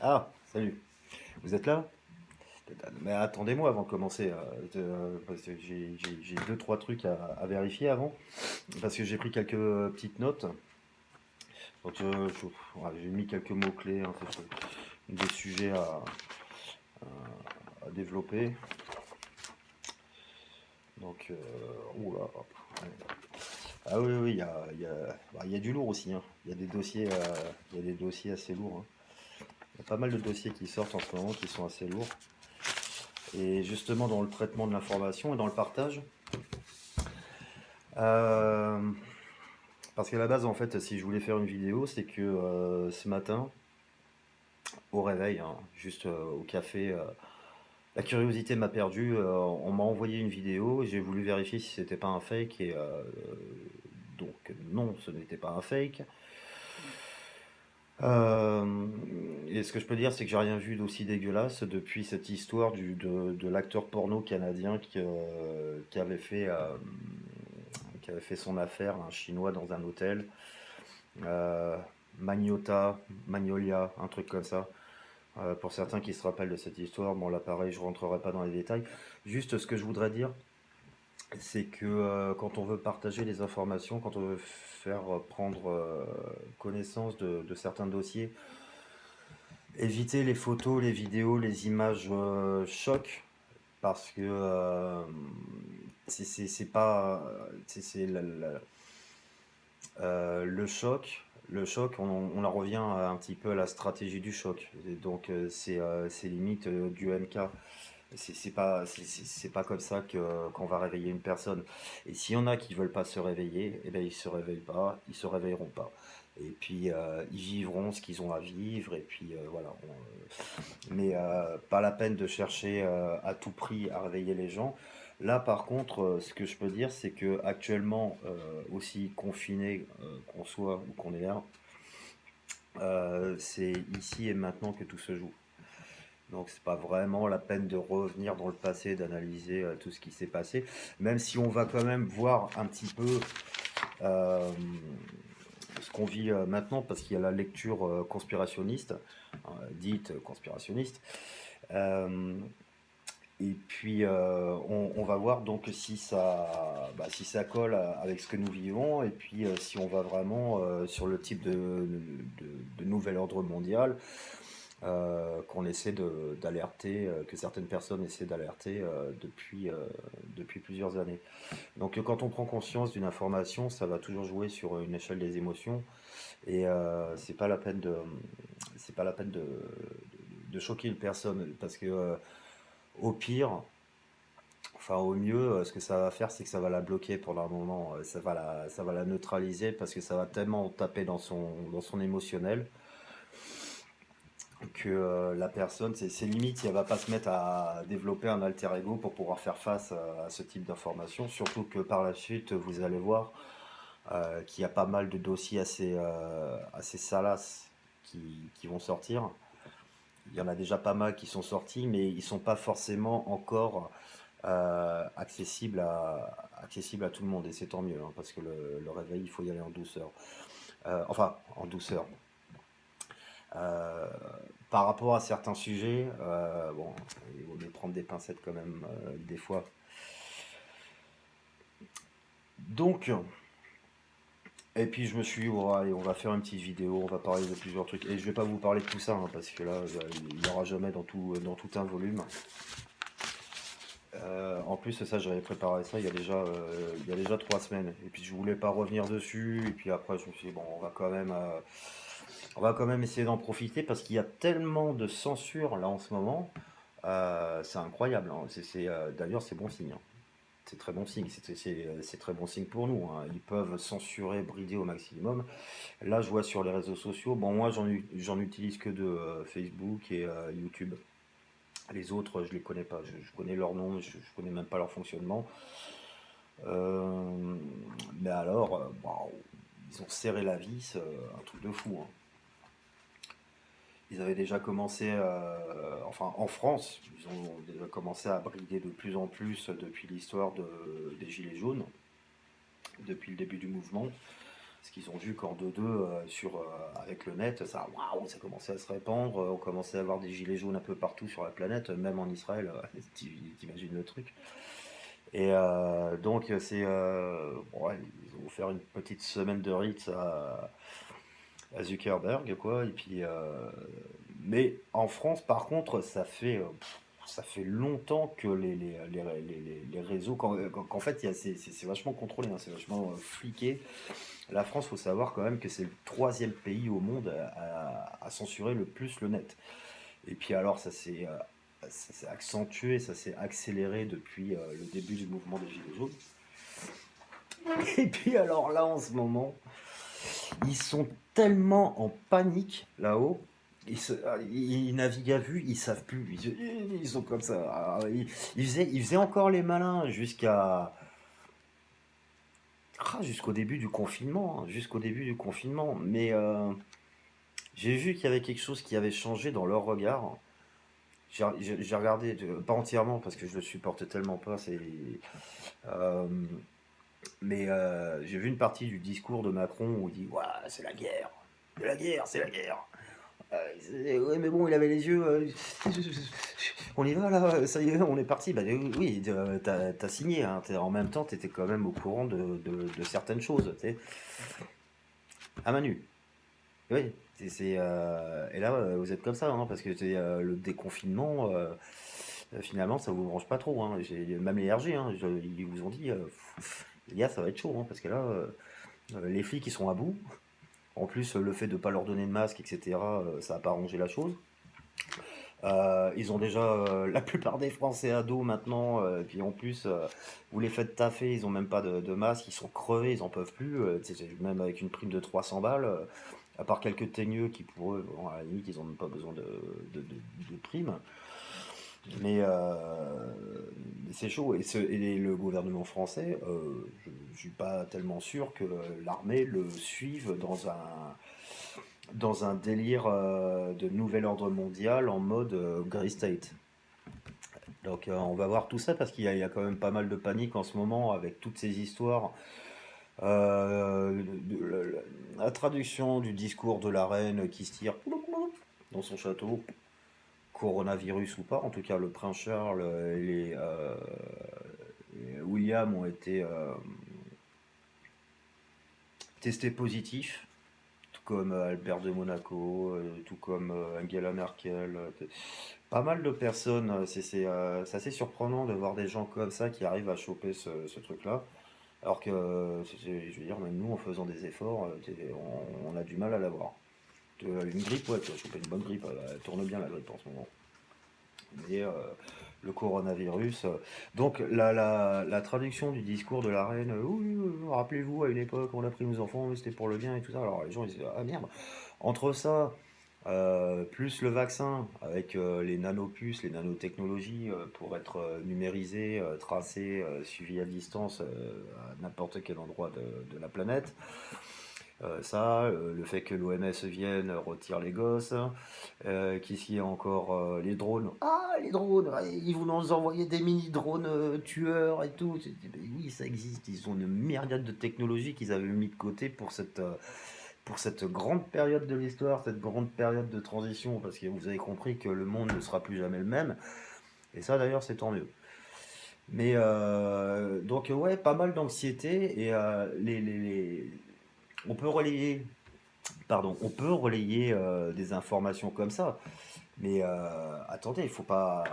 Ah, salut. Vous êtes là? Mais attendez-moi avant de commencer, parce que j'ai deux, trois trucs à vérifier avant, parce que j'ai pris quelques petites notes. Donc, voilà, j'ai mis quelques mots-clés, hein, des sujets à développer. Donc, oula. Ouais. Ah oui, oui, il y a du lourd aussi, hein. Il y a des dossiers assez lourds, hein. Il y a pas mal de dossiers qui sortent en ce moment qui sont assez lourds. Et justement, dans le traitement de l'information et dans le partage, Euh, parce qu'à la base, en fait, si je voulais faire une vidéo, c'est que ce matin, au réveil, hein, juste au café, la curiosité m'a perdu. On m'a envoyé une vidéo, j'ai voulu vérifier si c'était pas un fake, et donc non, ce n'était pas un fake. Euh, et ce que je peux dire, c'est que j'ai rien vu d'aussi dégueulasse depuis cette histoire de l'acteur porno canadien qui avait fait son affaire, un Chinois dans un hôtel. euh, Magnota, Magnolia, un truc comme ça. Pour certains qui se rappellent de cette histoire, bon là pareil, je rentrerai pas dans les détails. Juste ce que je voudrais dire, c'est que quand on veut partager les informations, quand on veut faire prendre connaissance de certains dossiers, éviter les photos, les vidéos, les images chocs, parce que c'est pas c'est le choc, on en revient un petit peu à la stratégie du choc. Et donc c'est limite du MK. C'est pas comme ça qu'on va réveiller une personne. Et s'il y en a qui veulent pas se réveiller, eh ben ils se réveillent pas, ils se réveilleront pas. Et puis ils vivront ce qu'ils ont à vivre. Et puis voilà. Mais pas la peine de chercher à tout prix à réveiller les gens. Là, par contre, ce que je peux dire, c'est que actuellement, aussi confiné qu'on soit ou qu'on est là, c'est ici et maintenant que tout se joue. Donc, c'est pas vraiment la peine de revenir dans le passé, d'analyser tout ce qui s'est passé, même si on va quand même voir un petit peu euh, ce qu'on vit maintenant, parce qu'il y a la lecture conspirationniste, dite conspirationniste. Euh, Et puis on va voir donc si ça colle avec ce que nous vivons, et puis si on va vraiment sur le type de nouvel ordre mondial qu'on essaie d'alerter, que certaines personnes essaient d'alerter depuis plusieurs années. Donc quand on prend conscience d'une information, ça va toujours jouer sur une échelle des émotions, et c'est pas la peine de choquer une personne, parce que au pire, enfin, au mieux, ce que ça va faire, c'est que ça va la bloquer pendant un moment. Ça va la neutraliser, parce que ça va tellement taper dans son émotionnel que la personne, c'est limite, si elle va pas se mettre à développer un alter ego pour pouvoir faire face à ce type d'information. Surtout que par la suite, vous allez voir qu'il y a pas mal de dossiers assez salaces qui vont sortir. Il y en a déjà pas mal qui sont sortis, mais ils sont pas forcément encore accessible à tout le monde, et c'est tant mieux, hein, parce que le réveil, il faut y aller en douceur. Enfin, en douceur. Euh, Par rapport à certains sujets, bon, il vaut mieux prendre des pincettes quand même, des fois. Donc, et puis je me suis dit, bon, allez, on va faire une petite vidéo, on va parler de plusieurs trucs. Et je vais pas vous parler de tout ça, hein, parce que là, il n'y aura jamais dans tout un volume. En plus, ça, j'avais préparé ça il y a déjà 3 semaines. Et puis je voulais pas revenir dessus. Et puis après, je me suis dit, bon, on va quand même essayer d'en profiter, parce qu'il y a tellement de censure là en ce moment. C'est incroyable, hein. D'ailleurs, c'est bon signe, hein. C'est très bon signe. C'est très bon signe pour nous, hein. Ils peuvent censurer, brider au maximum. Là, je vois sur les réseaux sociaux. Bon, moi, j'en utilise que de Facebook et YouTube. Les autres, je les connais pas. Je connais leur nom, je connais même pas leur fonctionnement. Euh, mais alors, waouh, ils ont serré la vis, un truc de fou, hein. Ils avaient déjà commencé, enfin en France, ils ont déjà commencé à brider de plus en plus depuis l'histoire des Gilets jaunes, depuis le début du mouvement. Parce qu'ils ont vu qu'en 2-2, avec le net, ça, waouh, ça commençait à se répandre. On commençait à avoir des gilets jaunes un peu partout sur la planète, même en Israël. T'imagines le truc. Et donc, bon, ouais, ils vont faire une petite semaine de rites à Zuckerberg, quoi. Et puis, mais en France, par contre, ça fait longtemps que les réseaux, qu'en fait, c'est vachement contrôlé, hein, c'est vachement fliqué. La France, faut savoir quand même que c'est le troisième pays au monde à censurer le plus le net. Et puis alors, ça s'est accentué, ça s'est accéléré depuis le début du mouvement des Gilets jaunes. Et puis alors là, en ce moment, ils sont tellement en panique là-haut. Ils naviguent à vue, ils savent plus. Ils sont comme ça. Ils faisaient encore les malins jusqu'au début du confinement, hein, jusqu'au début du confinement. Mais j'ai vu qu'il y avait quelque chose qui avait changé dans leur regard. J'ai regardé, pas entièrement parce que je le supporte tellement pas. Euh, mais j'ai vu une partie du discours de Macron où il dit: Ouah, c'est la guerre, c'est la guerre, c'est la guerre. Ouais, mais bon, il avait les yeux. On y va là, ça y est, on est parti. Bah, oui, t'as signé, hein, en même temps, t'étais quand même au courant de certaines choses. Tu sais. À Manu. Oui, et là, vous êtes comme ça, hein, parce que le déconfinement, finalement, ça vous branche pas trop. Hein. Même les RG, hein, ils vous ont dit, les gars, ça va être chaud, hein, parce que là, les flics, ils sont à bout. En plus, le fait de ne pas leur donner de masque, etc., ça n'a pas arrangé la chose. Ils ont déjà la plupart des Français à dos maintenant, puis en plus, vous les faites taffer, ils ont même pas de masque, ils sont crevés, ils en peuvent plus, même avec une prime de 300 balles, à part quelques teigneux qui pour eux, bon, à la limite, ils n'ont même pas besoin de prime. Mais c'est chaud, et le gouvernement français, je ne suis pas tellement sûr que l'armée le suive dans un délire de nouvel ordre mondial en mode Grey State. Donc on va voir tout ça parce qu'il y a quand même pas mal de panique en ce moment avec toutes ces histoires. La traduction du discours de la reine qui se tire dans son château, coronavirus ou pas, en tout cas le prince Charles et William ont été testés positifs, tout comme Albert de Monaco, tout comme Angela Merkel. Pas mal de personnes, c'est assez surprenant de voir des gens comme ça qui arrivent à choper ce truc-là. Alors que, je veux dire, même nous, en faisant des efforts, on a du mal à l'avoir. Une grippe, ouais, tu vas choper une bonne grippe, elle tourne bien la grippe en ce moment. Mais le coronavirus. Donc, la traduction du discours de la reine, oui, rappelez-vous, à une époque, on a pris nos enfants, mais c'était pour le bien et tout ça. Alors, les gens, ils disent: ah merde, entre ça. Plus le vaccin avec les nanopuces, les nanotechnologies pour être numérisé, tracé, suivi à distance à n'importe quel endroit de la planète. Le fait que l'OMS vienne, retire les gosses. Qu'est-ce qu'il y a encore? Les drones. Ah, les drones! Ils vont nous envoyer des mini-drones tueurs et tout. Ben oui, ça existe. Ils ont une myriade de technologies qu'ils avaient mis de côté pour cette grande période de l'histoire, cette grande période de transition, parce que vous avez compris que le monde ne sera plus jamais le même. Et ça, d'ailleurs, c'est tant mieux. Mais donc, ouais, pas mal d'anxiété et on peut relayer, pardon, on peut relayer des informations comme ça. Mais attendez, faut pas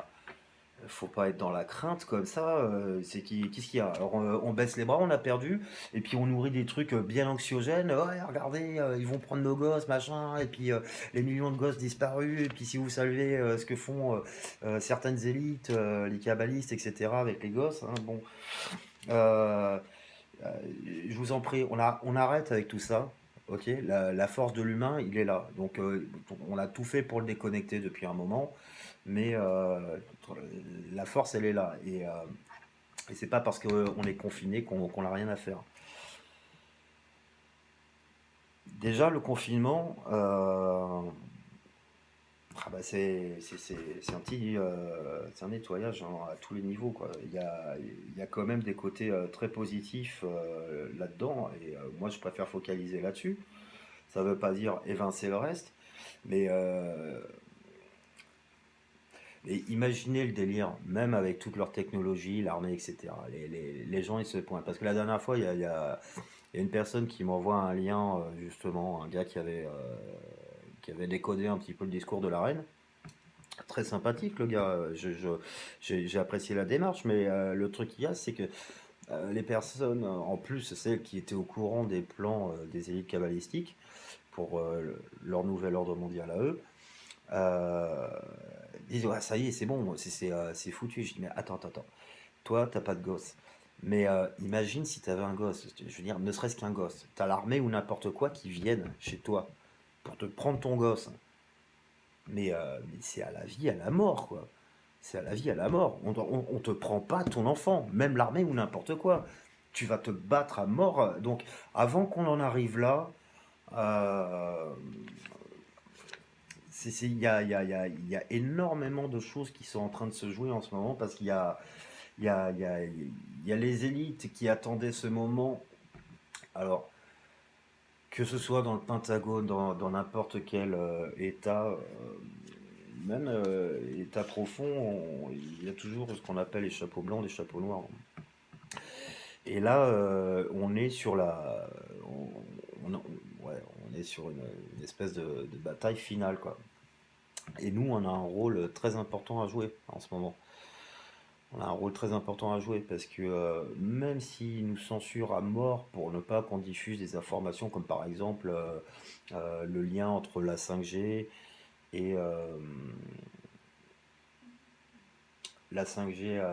être dans la crainte comme ça. Qu'est-ce qu'il y a? Alors on baisse les bras, on a perdu, et puis on nourrit des trucs bien anxiogènes. Ouais, regardez, ils vont prendre nos gosses, machin, et puis les millions de gosses disparus. Et puis si vous savez ce que font certaines élites, les kabbalistes, etc., avec les gosses, hein, bon, euh, euh, je vous en prie, on arrête avec tout ça. Ok, la force de l'humain, il est là. Donc, on a tout fait pour le déconnecter depuis un moment, mais la force, elle est là. Et c'est pas parce qu'on est confiné qu'on n'a rien à faire. Déjà, le confinement, Ah bah c'est un c'est un nettoyage hein, à tous les niveaux, quoi. Il y a quand même des côtés très positifs là-dedans, et moi je préfère focaliser là-dessus. Ça veut pas dire évincer le reste, mais et imaginez le délire, même avec toute leur technologie, l'armée, etc. Les gens, ils se pointent. Parce que la dernière fois, il y a une personne qui m'envoie un lien, justement, un gars qui avait décodé un petit peu le discours de la reine. Très sympathique, le gars. J'ai apprécié la démarche, mais le truc qu'il y a, c'est que les personnes, en plus, celles qui étaient au courant des plans des élites cabalistiques pour leur nouvel ordre mondial à eux, euh, ils disent, ouais, ça y est, c'est bon, c'est foutu. Je dis, mais attends. Toi, t'as pas de gosse. Mais imagine si t'avais un gosse. Je veux dire, ne serait-ce qu'un gosse. T'as l'armée ou n'importe quoi qui viennent chez toi pour te prendre ton gosse. Mais c'est à la vie, à la mort, quoi. C'est à la vie, à la mort. On te prend pas ton enfant, même l'armée ou n'importe quoi. Tu vas te battre à mort. Donc, avant qu'on en arrive là, euh, il y a énormément de choses qui sont en train de se jouer en ce moment parce il y a, il y a- il y a les élites qui attendaient ce moment. Alors, que ce soit dans le Pentagone, dans n'importe quel État, même État profond, il y a toujours ce qu'on appelle les chapeaux blancs, les chapeaux noirs. Et là, on est sur ouais, on est sur une espèce de bataille finale, quoi. Et nous, on a un rôle très important à jouer en ce moment. On a un rôle très important à jouer parce que même s'ils nous censurent à mort pour ne pas qu'on diffuse des informations comme par exemple le lien entre la 5G et la 5G.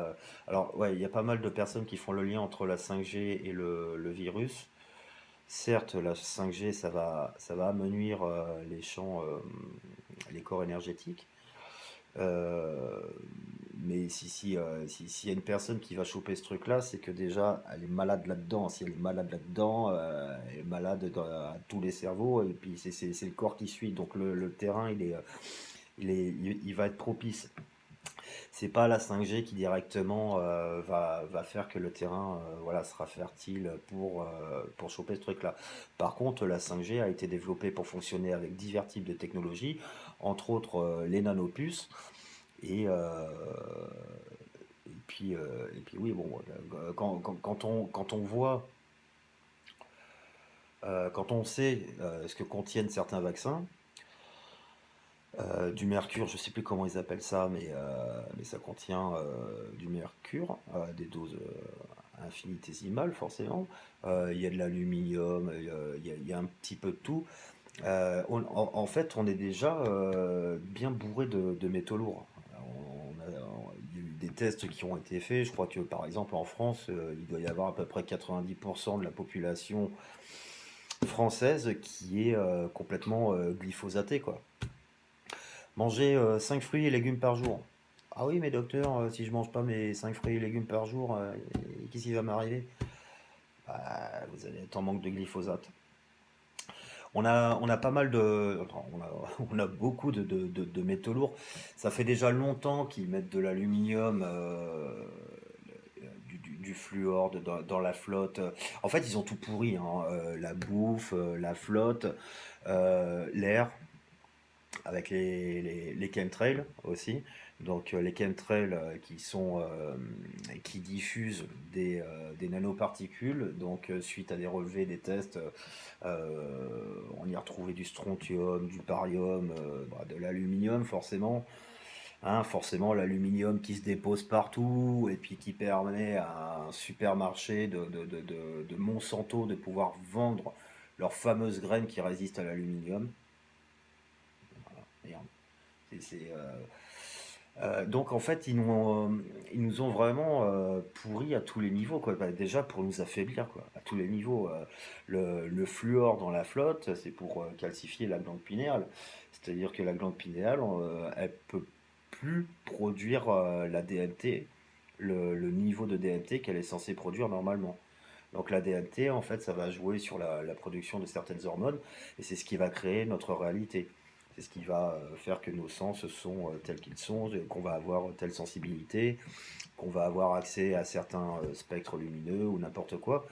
Alors ouais, il y a pas mal de personnes qui font le lien entre la 5G et le virus. Certes, la 5G, ça va amenuire les champs, les corps énergétiques. Euh, mais s'il y a une personne qui va choper ce truc-là, c'est que déjà, elle est malade là-dedans. Si elle est malade là-dedans, elle est malade à tous les cerveaux, et puis c'est le corps qui suit. Donc le terrain, il va être propice. C'est pas la 5G qui directement va faire que le terrain voilà, sera fertile pour choper ce truc-là. Par contre, la 5G a été développée pour fonctionner avec divers types de technologies, entre autres les nanopuces. Et, euh, et puis oui, bon, quand on voit, quand on sait ce que contiennent certains vaccins, du mercure, je sais plus comment ils appellent ça, mais ça contient du mercure, des doses infinitésimales forcément. Il y a de l'aluminium, il y a un petit peu de tout. En fait, on est déjà bien bourré de métaux lourds. Il y a eu des tests qui ont été faits. Je crois que par exemple en France, il doit y avoir à peu près 90% de la population française qui est complètement glyphosatée, quoi. Manger 5 fruits et légumes par jour. Ah oui, mais docteur, si je mange pas mes 5 fruits et légumes par jour, qu'est-ce qui va m'arriver? Bah, vous allez être en manque de glyphosate. On a pas mal de. Enfin, on a beaucoup de métaux lourds. Ça fait déjà longtemps qu'ils mettent de l'aluminium, du fluor dans la flotte. En fait, ils ont tout pourri, hein, la bouffe, la flotte, l'air, avec les chemtrails aussi. Donc les chemtrails qui diffusent des nanoparticules. Donc suite à des relevés, des tests, on y a retrouvé du strontium, du barium, de l'aluminium forcément. Hein, forcément l'aluminium qui se dépose partout et puis qui permet à un supermarché de Monsanto de pouvoir vendre leurs fameuses graines qui résistent à l'aluminium. Merde. Donc en fait, ils nous ont vraiment pourri à tous les niveaux, quoi. Bah, déjà pour nous affaiblir, quoi, à tous les niveaux. Le fluor dans la flotte, c'est pour calcifier la glande pinéale. C'est-à-dire que la glande pinéale, elle peut plus produire la DMT, le niveau de DMT qu'elle est censée produire normalement. Donc la DMT, en fait, ça va jouer sur la production de certaines hormones, et c'est ce qui va créer notre réalité. C'est ce qui va faire que nos sens sont tels qu'ils sont, qu'on va avoir telle sensibilité, qu'on va avoir accès à certains spectres lumineux ou n'importe quoi.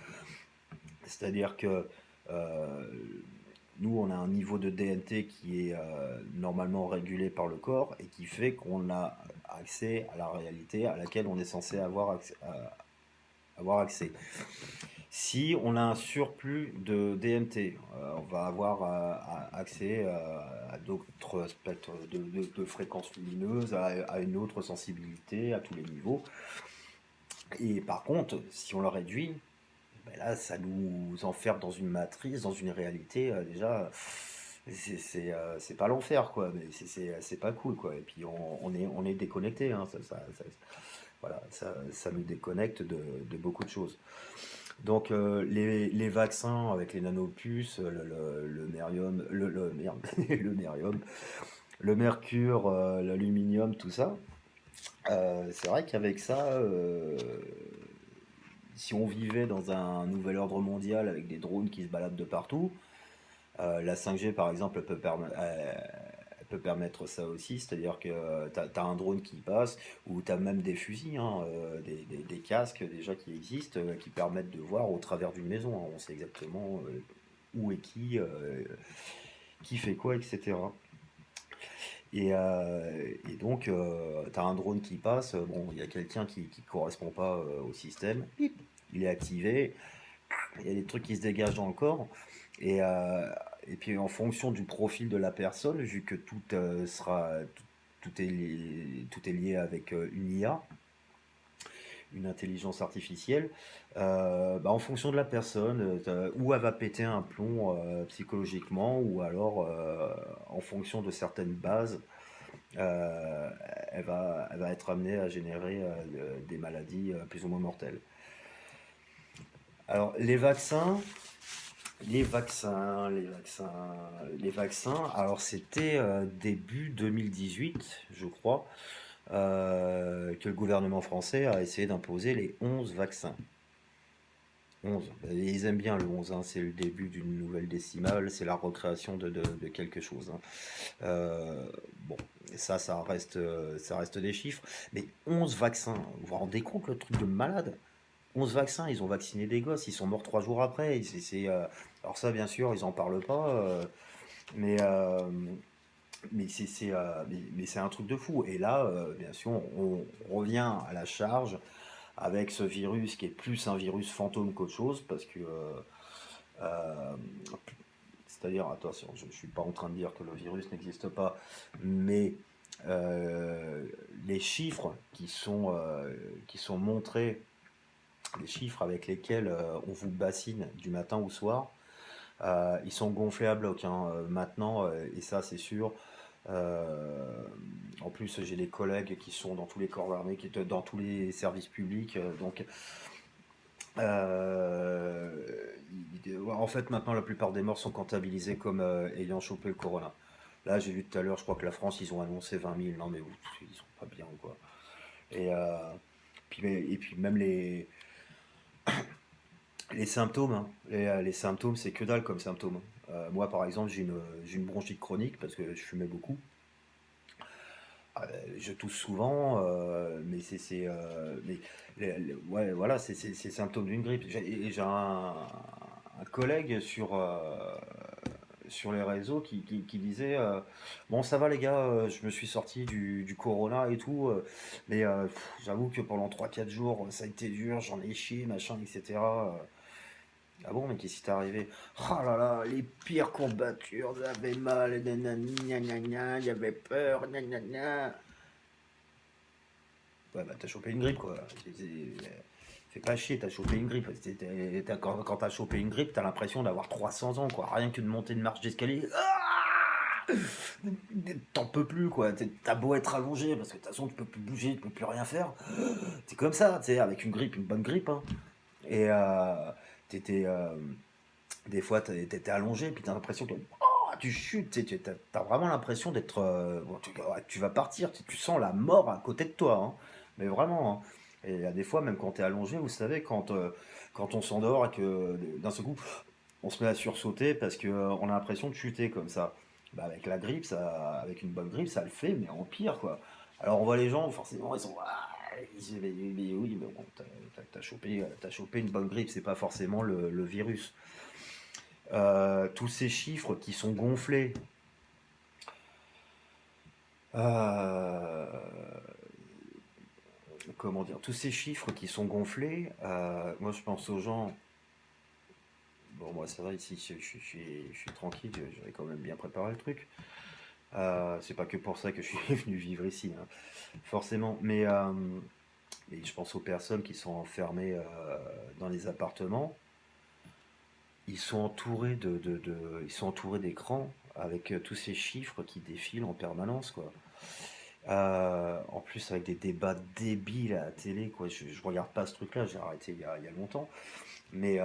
C'est-à-dire que euh, nous, on a un niveau de DNT qui est normalement régulé par le corps et qui fait qu'on a accès à la réalité à laquelle on est censé avoir accès. Si on a un surplus de DMT, on va avoir accès à d'autres spectres de fréquences lumineuses, à une autre sensibilité à tous les niveaux. Et par contre, si on le réduit, ben là, ça nous enferme dans une matrice, dans une réalité, déjà, c'est pas l'enfer, quoi, mais c'est pas cool, quoi. Et puis on est déconnecté, hein, voilà, ça nous déconnecte de beaucoup de choses. Donc les vaccins avec les nanopuces, le mérium, merde, le mérium, le mercure, l'aluminium, tout ça, c'est vrai qu'avec ça, si on vivait dans un nouvel ordre mondial avec des drones qui se baladent de partout, la 5G par exemple elle peut permettre ça aussi, c'est-à-dire que tu as un drone qui passe, ou tu as même des fusils, hein, des casques déjà qui existent, qui permettent de voir au travers d'une maison, hein. On sait exactement où est qui fait quoi, etc. Et donc, tu as un drone qui passe, bon, il y a quelqu'un qui ne correspond pas au système, bip, il est activé, il y a des trucs qui se dégagent dans le corps, et, euh, et puis en fonction du profil de la personne, vu que tout est lié avec une IA, une intelligence artificielle, bah, en fonction de la personne, où elle va péter un plomb psychologiquement, ou alors en fonction de certaines bases, euh, elle va être amenée à générer des maladies plus ou moins mortelles. Alors, les vaccins, alors c'était début 2018, je crois, que le gouvernement français a essayé d'imposer les 11 vaccins. 11. Ils aiment bien le 11, hein, c'est le début d'une nouvelle décimale, c'est la recréation de quelque chose, hein. Euh, bon, ça reste des chiffres, mais 11 vaccins, vous vous rendez compte le truc de malade? 11 vaccins, ils ont vacciné des gosses, ils sont morts 3 jours après. Alors ça, bien sûr, ils n'en parlent pas, mais, euh, mais c'est un truc de fou. Et là, bien sûr, on revient à la charge avec ce virus qui est plus un virus fantôme qu'autre chose, parce que euh, c'est-à-dire, attention, je ne suis pas en train de dire que le virus n'existe pas, mais euh, les chiffres qui sont montrés, les chiffres avec lesquels on vous bassine du matin au soir, ils sont gonflés à bloc, hein, maintenant, et ça c'est sûr. Euh, En plus, j'ai des collègues qui sont dans tous les corps d'armée, dans tous les services publics, donc euh, en fait, maintenant, la plupart des morts sont comptabilisés comme ayant chopé le corona. Là, j'ai vu tout à l'heure, je crois que la France, ils ont annoncé 20 000. Non, mais ils sont pas bien, quoi. Et, et puis même les symptômes, hein. Les symptômes, c'est que dalle comme symptômes. Moi, par exemple, j'ai une bronchite chronique parce que je fumais beaucoup. Je tousse souvent, mais ouais, voilà, c'est symptômes d'une grippe. J'ai un collègue sur les réseaux qui disait bon, ça va les gars, je me suis sorti du corona et tout, mais j'avoue que pendant 3 4 jours, ça a été dur, j'en ai chié, machin, etc. Ah bon, mais qu'est-ce qui t'est arrivé? Oh là là, les pires courbatures, j'avais mal, nanani, gna gna gna, j'avais peur, gna gna gna. Ouais, bah t'as chopé une grippe, quoi. Fais pas chier, t'as chopé une grippe. Quand t'as chopé une grippe, t'as l'impression d'avoir 300 ans, quoi. Rien que de monter une marche d'escalier. Ah, t'en peux plus, quoi. T'as beau être allongé, parce que de toute façon, tu peux plus bouger, tu peux plus rien faire. C'est comme ça, tu sais, avec une grippe, une bonne grippe, hein. Et t'étais. Des fois, t'étais allongé, puis t'as l'impression que. Oh, tu chutes, t'as vraiment l'impression d'être. Bon, ouais, tu vas partir, tu sens la mort à côté de toi, hein. Mais vraiment, hein. Et il y a des fois, même quand t'es allongé, vous savez, quand on s'endort et que d'un seul coup, on se met à sursauter parce qu'on a l'impression de chuter comme ça. Bah, avec la grippe, avec une bonne grippe, ça le fait, mais en pire, quoi. Alors on voit les gens, forcément, ils sont. Ah, ils disent, mais oui, mais bon, t'as chopé une bonne grippe, c'est pas forcément le virus. Tous ces chiffres qui sont gonflés, euh, comment dire, tous ces chiffres qui sont gonflés, moi je pense aux gens. Bon, moi ça va ici, je suis tranquille, j'avais quand même bien préparé le truc. C'est pas que pour ça que je suis venu vivre ici, hein, forcément. Mais je pense aux personnes qui sont enfermées dans les appartements. Ils sont entourés ils sont entourés d'écrans avec tous ces chiffres qui défilent en permanence, quoi. En plus avec des débats débiles à la télé, quoi. Je regarde pas ce truc-là, j'ai arrêté il y a longtemps. Mais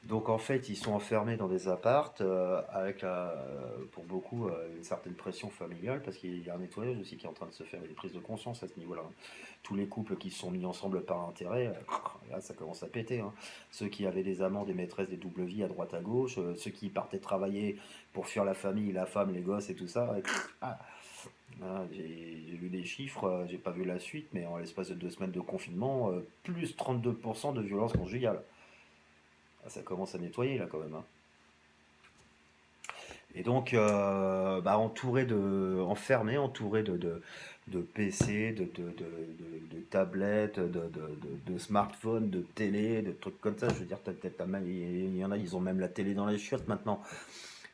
donc en fait, ils sont enfermés dans des appartes avec pour beaucoup une certaine pression familiale parce qu'il y a un nettoyage aussi qui est en train de se faire, une prise de conscience à ce niveau-là. Tous les couples qui se sont mis ensemble par intérêt, là ça commence à péter, hein. Ceux qui avaient des amants, des maîtresses, des doubles vies à droite à gauche, ceux qui partaient travailler pour fuir la famille, la femme, les gosses et tout ça. Ah, j'ai vu des chiffres, j'ai pas vu la suite, mais en l'espace de 2 semaines de confinement, plus 32% de violence conjugale. Ah, ça commence à nettoyer là quand même, hein. Et donc, bah, enfermé, entouré de PC, de tablettes, de smartphones, de télé, de trucs comme ça. Je veux dire, il y en a, ils ont même la télé dans les chiottes maintenant.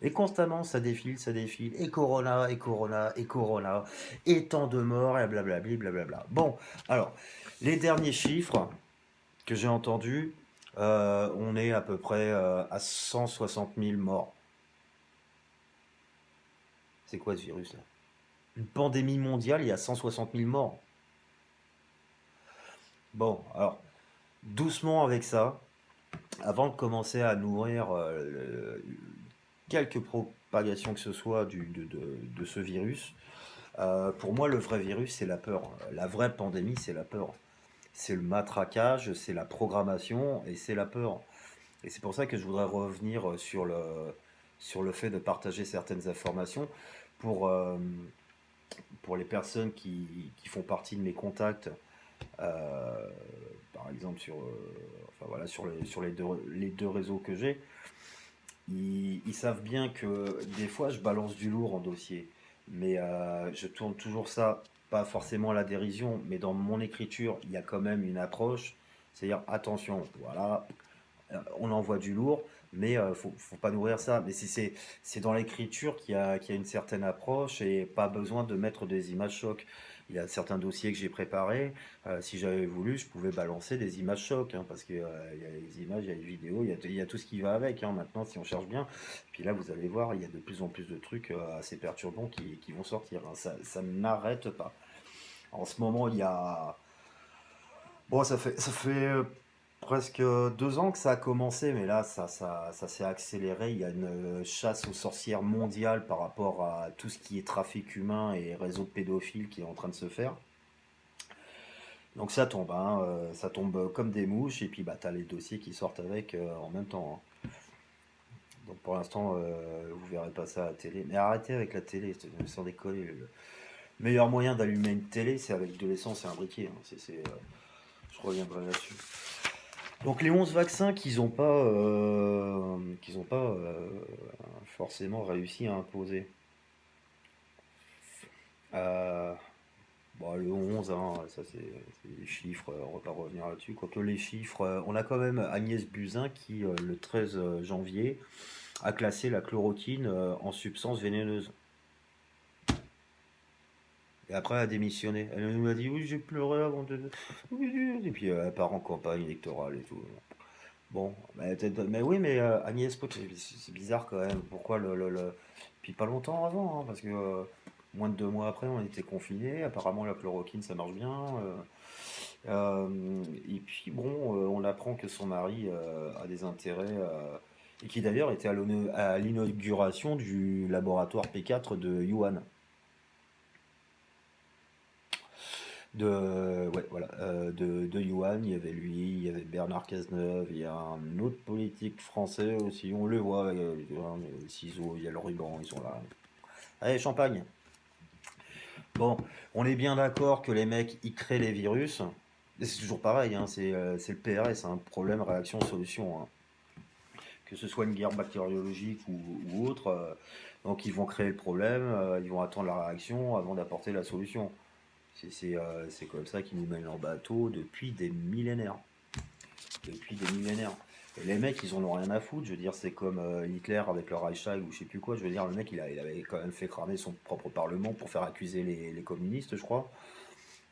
Et constamment, ça défile, ça défile. Et Corona, et Corona, et Corona. Et tant de morts, et blablabli, blablabla. Bon, alors, les derniers chiffres que j'ai entendus, on est à peu près à 160 000 morts. C'est quoi ce virus-là? Une pandémie mondiale, il y a 160 000 morts. Bon, alors, doucement avec ça, avant de commencer à nourrir quelque propagation que ce soit de ce virus, pour moi, le vrai virus, c'est la peur. La vraie pandémie, c'est la peur. C'est le matraquage, c'est la programmation et c'est la peur. Et c'est pour ça que je voudrais revenir sur le fait de partager certaines informations pour, euh, pour les personnes qui font partie de mes contacts, euh, par exemple enfin voilà, sur les deux réseaux que j'ai. Ils savent bien que des fois je balance du lourd en dossier, mais je tourne toujours ça, pas forcément à la dérision, mais dans mon écriture, il y a quand même une approche, c'est-à-dire attention, voilà, on envoie du lourd, mais faut pas nourrir ça. Mais c'est dans l'écriture qu'il y a une certaine approche et pas besoin de mettre des images chocs. Il y a certains dossiers que j'ai préparés. Si j'avais voulu, je pouvais balancer des images chocs, hein, parce que il y a les images, il y a les vidéos, il y a tout ce qui va avec, hein, maintenant, si on cherche bien. Puis là, vous allez voir, il y a de plus en plus de trucs assez perturbants qui vont sortir, hein. Ça n'arrête pas. En ce moment, il y a bon, ça fait presque 2 ans que ça a commencé, mais là, ça s'est accéléré. Il y a une chasse aux sorcières mondiale par rapport à tout ce qui est trafic humain et réseau pédophile qui est en train de se faire. Donc ça tombe, hein, ça tombe comme des mouches, et puis bah, t'as les dossiers qui sortent avec en même temps, hein. Donc pour l'instant, vous verrez pas ça à la télé. Mais arrêtez avec la télé, sans décoller. Le meilleur moyen d'allumer une télé, c'est avec de l'essence et un briquet, hein. Je reviendrai là-dessus. Donc les 11 vaccins qu'ils ont pas forcément réussi à imposer. Euh, bon, le 11, hein, ça c'est des chiffres, on va pas revenir là-dessus. Quoique les chiffres, on a quand même Agnès Buzyn qui, le 13 janvier, a classé la chloroquine en substance vénéneuse. Et après, elle a démissionné. Elle nous a dit, oui, j'ai pleuré avant de... Et puis elle part en campagne électorale et tout. Bon, mais oui, mais Agnès Poch, c'est bizarre quand même. Pourquoi Puis pas longtemps avant, hein, parce que moins de 2 mois après, on était confinés. Apparemment, la chloroquine, ça marche bien. Et puis bon, on apprend que son mari a des intérêts, et qui d'ailleurs était à l'inauguration du laboratoire P4 de Yuan. Ouais, voilà, de Yuan, il y avait lui, il y avait Bernard Cazeneuve, il y a un autre politique français aussi, on le voit, il y a les ciseaux, il y a le ruban, ils sont là. Allez, champagne. Bon, on est bien d'accord que les mecs, ils créent les virus. Et c'est toujours pareil, hein, c'est le PRS, un problème, réaction, solution, hein. Que ce soit une guerre bactériologique ou autre. Donc ils vont créer le problème, ils vont attendre la réaction avant d'apporter la solution. C'est comme ça qu'ils nous mènent en bateau depuis des millénaires. Depuis des millénaires. Et les mecs, ils en ont rien à foutre. Je veux dire, c'est comme Hitler avec le Reichstag ou je sais plus quoi. Je veux dire, le mec, il avait quand même fait cramer son propre parlement pour faire accuser les communistes, je crois.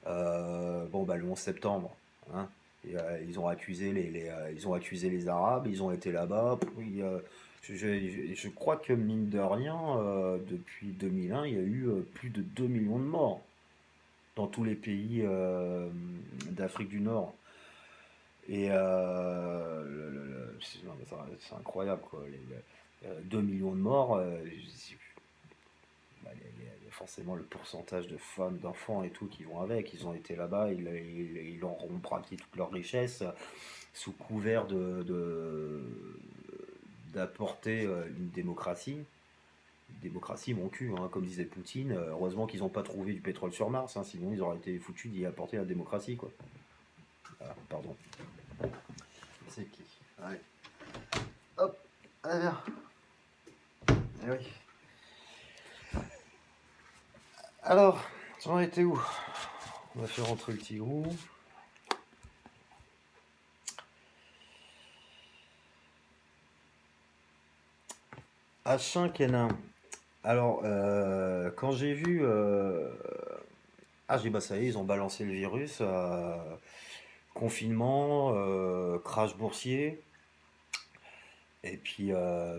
Bon, bah, le 11 septembre, hein. Et, ils ont accusé ils ont accusé les Arabes, ils ont été là-bas. Je crois que mine de rien, depuis 2001, il y a eu plus de 2 millions de morts dans tous les pays d'Afrique du Nord. Et non, mais c'est incroyable, quoi. 2 millions de morts, bah, il y a forcément le pourcentage de femmes, d'enfants et tout qui vont avec. Ils ont été là-bas, ils leur ont braqué toute leur richesse sous couvert d'apporter une démocratie. Démocratie, mon cul, hein, comme disait Poutine. Heureusement qu'ils n'ont pas trouvé du pétrole sur Mars, hein, sinon ils auraient été foutus d'y apporter la démocratie, quoi. Ah, pardon. C'est qui? Allez. Hop, allez, viens. Eh oui. Alors, j'en étais où? On va faire rentrer le tigrou. H5N1. Alors, quand j'ai vu... Ah, j'ai dit, bah ça y est, ils ont balancé le virus. Confinement, crash boursier, et puis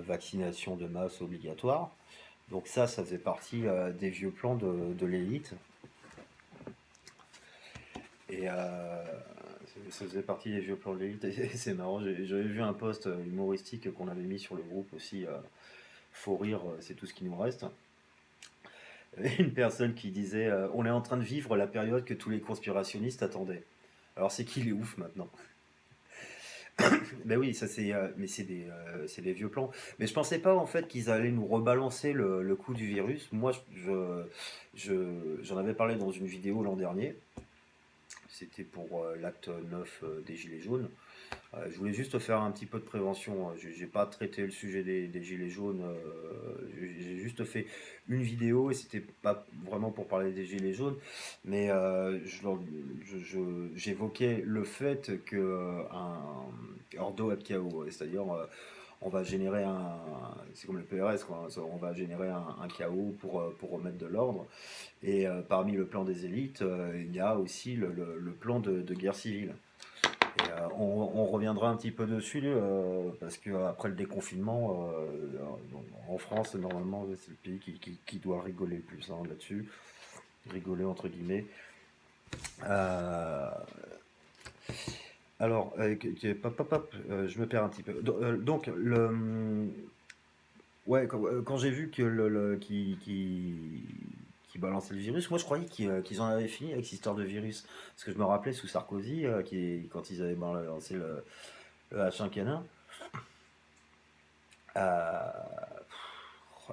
vaccination de masse obligatoire. Donc ça faisait partie des vieux plans de l'élite. Et ça faisait partie des vieux plans de l'élite. Et c'est marrant, j'avais vu un post humoristique qu'on avait mis sur le groupe aussi. Faut rire, c'est tout ce qui nous reste. Une personne qui disait on est en train de vivre la période que tous les conspirationnistes attendaient. Alors c'est qui les ouf maintenant? Ben oui, ça mais c'est des vieux plans. Mais je pensais pas en fait qu'ils allaient nous rebalancer le coup du virus. Moi, j'en avais parlé dans une vidéo l'an dernier. C'était pour l'acte 9 des Gilets jaunes. Je voulais juste faire un petit peu de prévention. J'ai pas traité le sujet des gilets jaunes. J'ai juste fait une vidéo et c'était pas vraiment pour parler des gilets jaunes, mais j'évoquais le fait que ordo et chaos, c'est-à-dire on va générer c'est comme le PRS, quoi, hein, on va générer un chaos pour remettre de l'ordre. Et parmi le plan des élites, il y a aussi le plan de guerre civile. Et, on reviendra un petit peu dessus parce que après le déconfinement, en France, normalement, c'est le pays qui doit rigoler le plus, hein, là-dessus. Rigoler entre guillemets. Euh, alors, je me perds un petit peu. Donc, ouais, quand j'ai vu que qui balançait le virus, moi je croyais qu'ils en avaient fini avec cette histoire de virus. Parce que je me rappelais sous Sarkozy, quand ils avaient balancé le H1N1,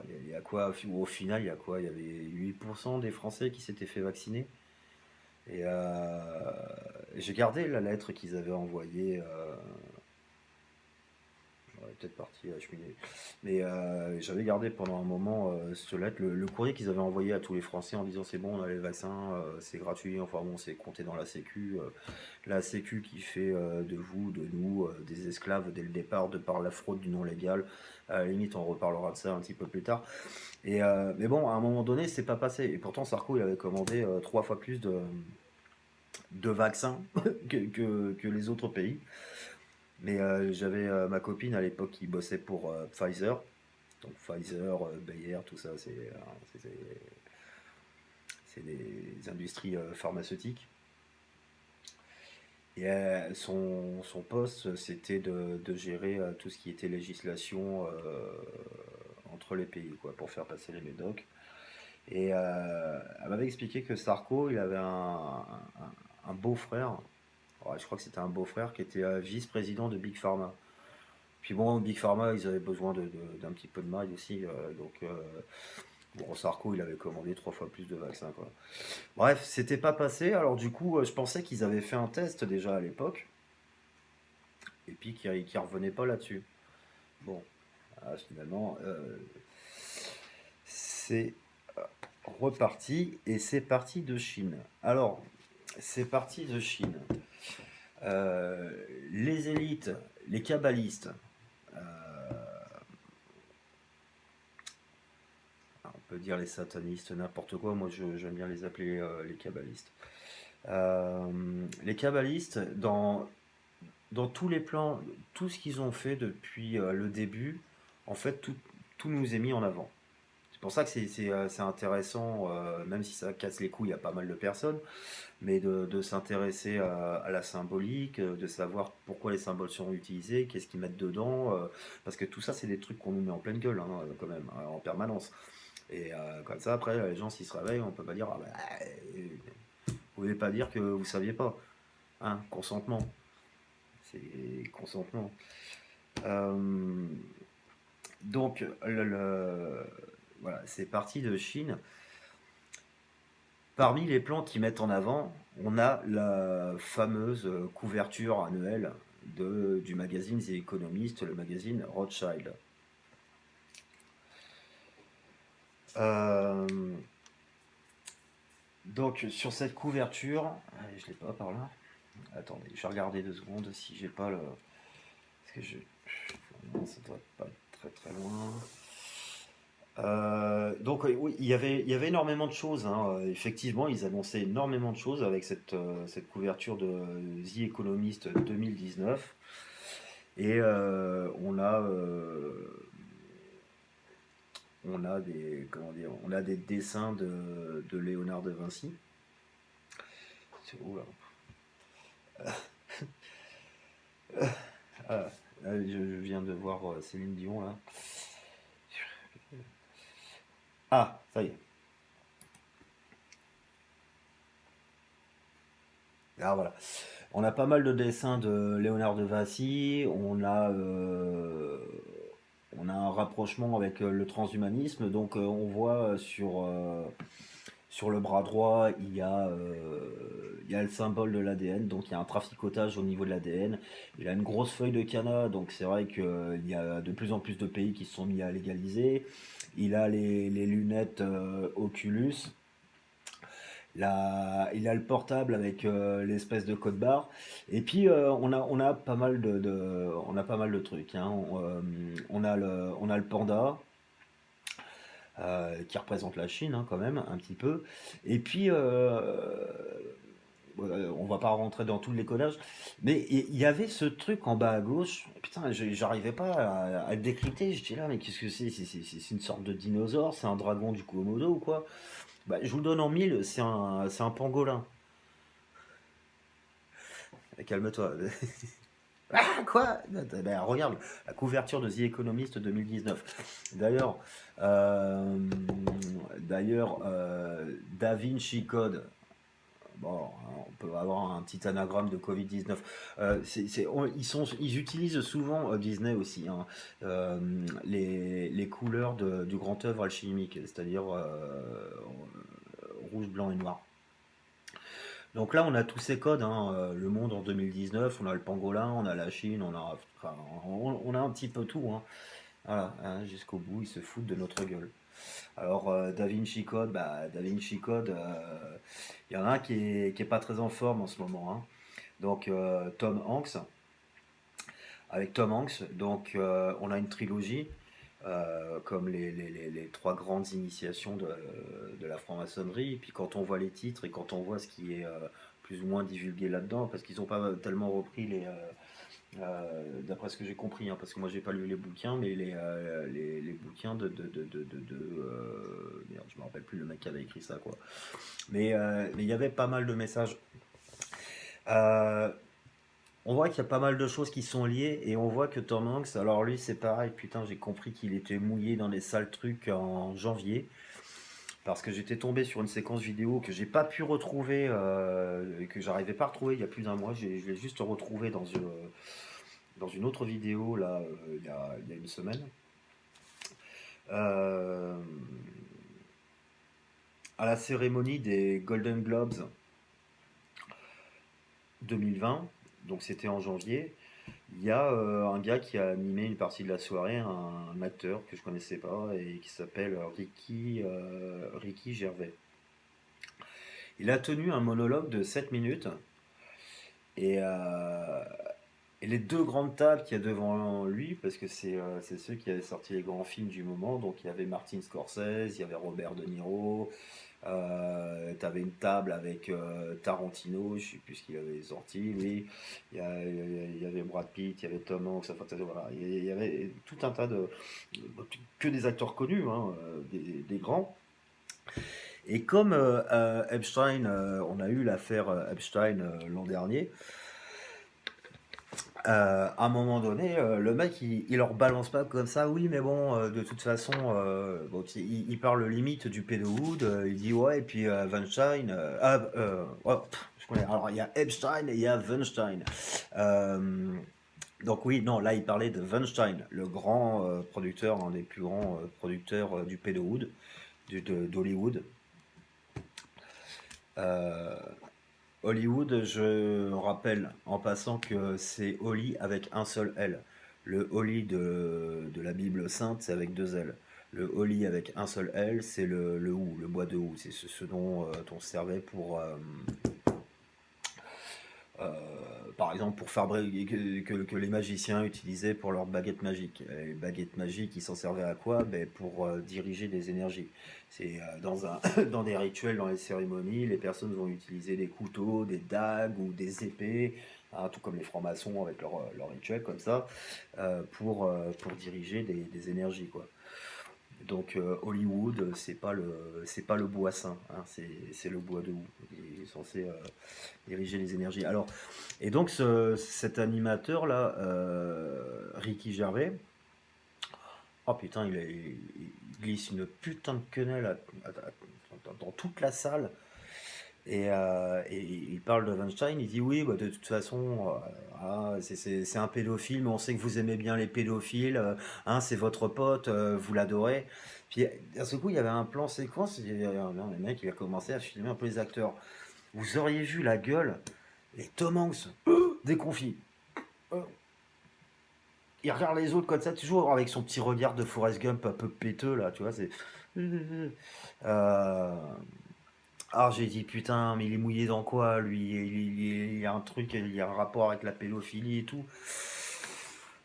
il y a quoi au final, il y a quoi? Il y avait 8% des Français qui s'étaient fait vacciner. Et j'ai gardé la lettre qu'ils avaient envoyée. J'aurais peut-être parti à cheminer. Mais j'avais gardé pendant un moment cette lettre, le courrier qu'ils avaient envoyé à tous les Français en disant c'est bon, on a les vaccins, c'est gratuit, enfin bon, c'est compté dans la Sécu. La Sécu qui fait de vous, de nous, des esclaves dès le départ, de par la fraude du non légal. À la limite, on reparlera de ça un petit peu plus tard. Et, mais bon, à un moment donné, c'est pas passé. Et pourtant, Sarko, il avait commandé 3 fois plus de vaccins que les autres pays. Mais j'avais ma copine à l'époque qui bossait pour Pfizer. Donc Pfizer, Bayer, tout ça, c'est des industries pharmaceutiques. Et son poste, c'était de gérer tout ce qui était législation entre les pays, quoi, pour faire passer les médocs. Et elle m'avait expliqué que Sarko, il avait un beau-frère. Ouais, je crois que c'était un beau-frère qui était vice-président de Big Pharma. Puis bon, Big Pharma, ils avaient besoin d'un petit peu de maille aussi. Donc Bon, Sarko, il avait commandé 3 fois plus de vaccins, quoi. Bref, c'était pas passé. Alors du coup, je pensais qu'ils avaient fait un test déjà à l'époque, et puis qu'ils revenaient pas là-dessus. Bon, finalement, c'est reparti, et c'est parti de Chine. Alors, c'est parti de Chine. Euh, les élites, les kabbalistes, euh, on peut dire les satanistes, n'importe quoi, moi j'aime bien les appeler les kabbalistes. Les kabbalistes, dans tous les plans, tout ce qu'ils ont fait depuis le début, en fait, tout nous est mis en avant. C'est pour ça que c'est intéressant, même si ça casse les couilles à pas mal de personnes, mais de s'intéresser à la symbolique, de savoir pourquoi les symboles sont utilisés, qu'est-ce qu'ils mettent dedans, parce que tout ça, c'est des trucs qu'on nous met en pleine gueule, hein, quand même, en permanence. Et comme ça, après, les gens, s'ils se réveillent, on peut pas dire, ah bah, vous pouvez pas dire que vous saviez pas. Hein, consentement. C'est consentement. Euh, donc, voilà, c'est parti de Chine. Parmi les plans qu'ils mettent en avant, on a la fameuse couverture annuelle du magazine The Economist, le magazine Rothschild. Euh, donc sur cette couverture, je l'ai pas par là. Attendez, je vais regarder 2 secondes si j'ai pas le. Parce que je. Non, ça doit pas être très très loin. Donc oui, il y avait énormément de choses, hein. Effectivement, ils annonçaient énormément de choses avec cette couverture de The Economist 2019. Et on a des, comment dire, on a des dessins de Léonard de Vinci. Oula. Ah, je viens de voir Céline Dion là. Ah, ça y est. Ah voilà. On a pas mal de dessins de Léonard de Vinci. On a un rapprochement avec le transhumanisme. Donc on voit sur le bras droit, il y a le symbole de l'ADN. Donc il y a un traficotage au niveau de l'ADN. Il a une grosse feuille de canard. Donc c'est vrai qu'il y a de plus en plus de pays qui se sont mis à légaliser. Il a les lunettes Oculus. Il a le portable avec l'espèce de code barre. Et puis on a pas mal de trucs, hein. On a le panda qui représente la Chine, hein, quand même un petit peu. Et puis on va pas rentrer dans tout le décodage, mais il y avait ce truc en bas à gauche. Putain, j'arrivais pas à le décrypter. J'étais là, mais qu'est-ce que c'est? C'est une sorte de dinosaure, c'est un dragon du Komodo ou quoi? Bah, je vous le donne en mille, c'est un pangolin. Calme-toi. Ah, quoi? Ben, regarde, la couverture de The Economist 2019. D'ailleurs, euh, Da Vinci Code. Bon, on peut avoir un petit anagramme de Covid-19. Ils utilisent souvent, Disney aussi, hein, les couleurs du grand œuvre alchimique, c'est-à-dire rouge, blanc et noir. Donc là, on a tous ces codes, hein, le monde en 2019, on a le pangolin, on a la Chine, enfin, on a un petit peu tout, hein. Voilà, hein, jusqu'au bout, ils se foutent de notre gueule. Alors, Da Vinci Code, Da Vinci Code, il y en a un qui est pas très en forme en ce moment, hein. Donc, Tom Hanks, avec Tom Hanks, donc on a une trilogie, comme les 3 grandes initiations de la franc-maçonnerie. Et puis quand on voit les titres et quand on voit ce qui est plus ou moins divulgué là-dedans, parce qu'ils n'ont pas tellement repris d'après ce que j'ai compris, hein, parce que moi j'ai pas lu les bouquins, mais les bouquins merde, je me rappelle plus le mec qui avait écrit ça, quoi. Mais il y avait pas mal de messages. Euh, on voit qu'il y a pas mal de choses qui sont liées et on voit que Tom Hanks, alors lui c'est pareil, putain j'ai compris qu'il était mouillé dans des sales trucs en janvier parce que j'étais tombé sur une séquence vidéo que j'ai pas pu retrouver et que j'arrivais pas à retrouver il y a plus d'un mois. Je l'ai juste retrouvé dans une autre vidéo là il y a une semaine. Euh, à la cérémonie des Golden Globes 2020, donc c'était en janvier, il y a un gars qui a animé une partie de la soirée, un acteur que je connaissais pas et qui s'appelle Ricky Gervais. Il a tenu un monologue de 7 minutes et, euh, et les deux grandes tables qu'il y a devant lui, parce que c'est ceux qui avaient sorti les grands films du moment, donc il y avait Martin Scorsese, il y avait Robert De Niro, t'avais une table avec Tarantino, je sais plus ce qu'il avait sorti, lui, il y avait Brad Pitt, il y avait Tom Hanks, enfin, voilà, il y avait tout un tas que des acteurs connus, hein, des grands. Et comme Epstein, on a eu l'affaire Epstein l'an dernier, à un moment donné, le mec, il leur balance pas comme ça. Oui, mais bon, de toute façon, bon, il parle limite du pédowood. Il dit ouais, et puis Weinstein. Ouais, je connais. Alors, il y a Epstein et il y a Weinstein. Euh, donc oui, non, là, il parlait de Weinstein, le grand producteur, un des plus grands producteurs du pédowood, d'Hollywood. Euh, Hollywood, je rappelle en passant que c'est Holly avec un seul L. Le Holly de la Bible sainte, c'est avec deux L. Le Holly avec un seul L, c'est le hou, le bois de hou. C'est ce dont on servait pour, euh, par exemple, pour fabriquer que les magiciens utilisaient pour leurs baguettes magiques. Et les baguettes magiques, ils s'en servaient à quoi? Ben, pour diriger des énergies. C'est dans des rituels, dans les cérémonies, les personnes vont utiliser des couteaux, des dagues ou des épées, hein, tout comme les francs-maçons avec leur rituel comme ça, pour diriger des énergies, quoi. Donc Hollywood, c'est pas le bois saint, hein, c'est le bois de houx. Il est censé diriger les énergies. Alors, et donc cet animateur là, Ricky Gervais, oh putain, il glisse une putain de quenelle dans toute la salle. Et il parle de Weinstein, il dit oui, bah, de toute façon, c'est un pédophile, mais on sait que vous aimez bien les pédophiles, hein, c'est votre pote, vous l'adorez. Puis d'un seul coup, il y avait un plan séquence, le mec il a commencé à filmer un peu les acteurs. Vous auriez vu la gueule, et Tom Hanks, déconfit. Euh, Il regarde les autres comme ça, toujours avec son petit regard de Forrest Gump un peu péteux, là, tu vois, c'est... Euh, Alors j'ai dit putain, mais il est mouillé dans quoi lui? Il y a un truc, il y a un rapport avec la pédophilie et tout.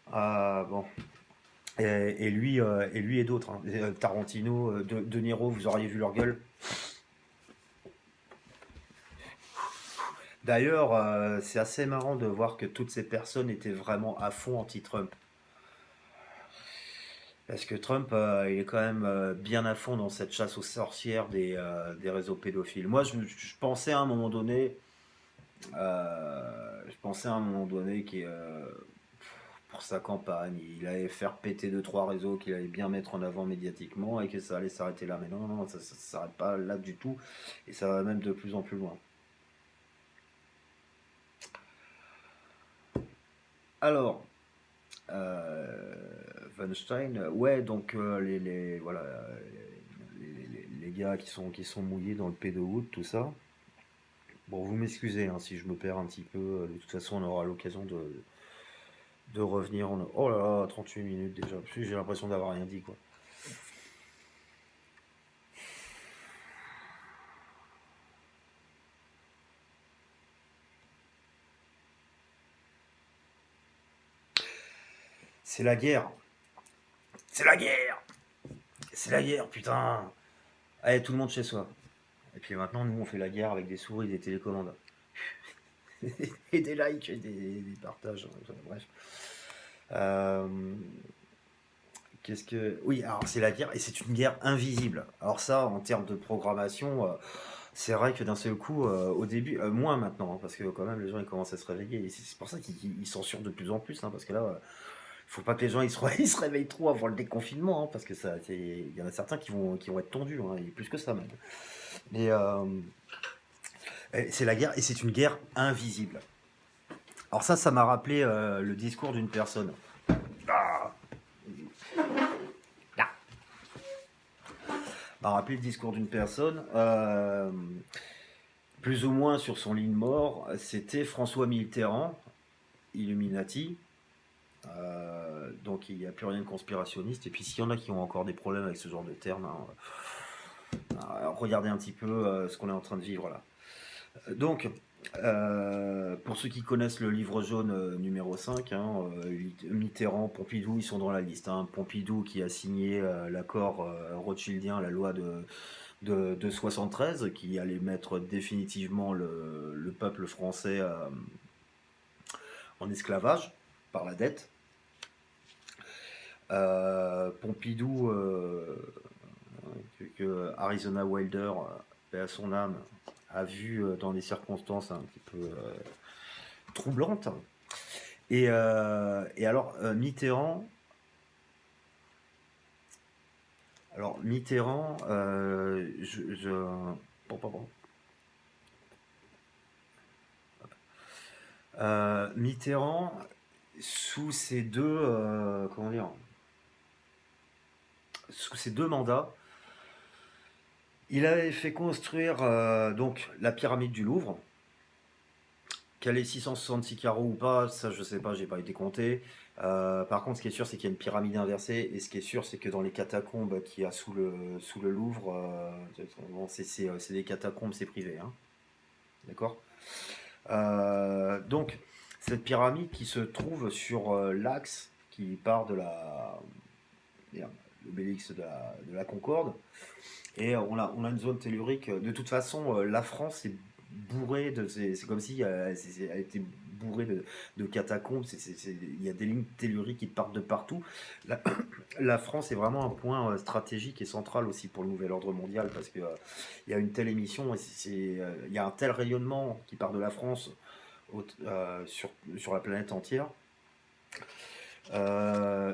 Bon. Et lui et d'autres, hein. Tarantino, de Niro, vous auriez vu leur gueule. D'ailleurs, c'est assez marrant de voir que toutes ces personnes étaient vraiment à fond anti-Trump. Parce que Trump, il est quand même bien à fond dans cette chasse aux sorcières des réseaux pédophiles. Moi, je pensais à un moment donné, pour sa campagne, il allait faire péter deux trois réseaux qu'il allait bien mettre en avant médiatiquement et que ça allait s'arrêter là. Mais non, non, non, ça s'arrête pas là du tout et ça va même de plus en plus loin. Alors, euh, Weinstein, ouais, donc voilà, les gars qui sont mouillés dans le pédowood, tout ça. Bon, vous m'excusez hein, si je me perds un petit peu. De toute façon, on aura l'occasion de revenir. Oh là là, 38 minutes déjà. J'ai l'impression d'avoir rien dit, quoi. C'est la guerre. C'est la guerre. C'est la guerre, putain. Allez, tout le monde chez soi. Et puis maintenant, nous, on fait la guerre avec des souris, des télécommandes. Et des likes, et des partages. Enfin, bref. Euh, Qu'est-ce que... Oui, alors c'est la guerre, et c'est une guerre invisible. Alors ça, en termes de programmation, c'est vrai que d'un seul coup, au début, moins maintenant, hein, parce que quand même les gens ils commencent à se réveiller. Et c'est pour ça qu'ils censurent de plus en plus, hein, parce que là, il faut pas que les gens ils se réveillent trop avant le déconfinement, hein, parce que il y en a certains qui vont être tendus, hein, et plus que ça même. Et c'est la guerre, et c'est une guerre invisible. Alors ça m'a rappelé le discours d'une personne. Ah, à rappeler le discours d'une personne, plus ou moins sur son lit de mort. C'était François Mitterrand, Illuminati. Donc il n'y a plus rien de conspirationniste. Et puis s'il y en a qui ont encore des problèmes avec ce genre de termes, regardez un petit peu ce qu'on est en train de vivre là. Donc, pour ceux qui connaissent le livre jaune numéro 5, Mitterrand, Pompidou, ils sont dans la liste. Pompidou qui a signé l'accord rothschildien, la loi de 73, qui allait mettre définitivement le peuple français en esclavage par la dette. Pompidou, que Arizona Wilder, paix à son âme, a vu dans des circonstances un petit peu troublantes. Et alors, Mitterrand, Mitterrand, sous ces deux, sous ces deux mandats, il avait fait construire donc la pyramide du Louvre. Qu'elle ait 666 carreaux ou pas, ça je sais pas, j'ai pas été compté. Par contre, ce qui est sûr, c'est qu'il y a une pyramide inversée, et ce qui est sûr, c'est que dans les catacombes qu'il y a sous le Louvre, c'est des catacombes, c'est privé, hein. D'accord. Donc, cette pyramide qui se trouve sur l'axe qui part de l'obélix de la Concorde, et on a une zone tellurique. De toute façon, la France est bourrée c'est comme si elle a été bourrée de catacombes. Il y a des lignes telluriques qui partent de partout. La, la France est vraiment un point stratégique et central aussi pour le nouvel ordre mondial, parce que il y a une telle émission, et il y a un tel rayonnement qui part de la France sur la planète entière.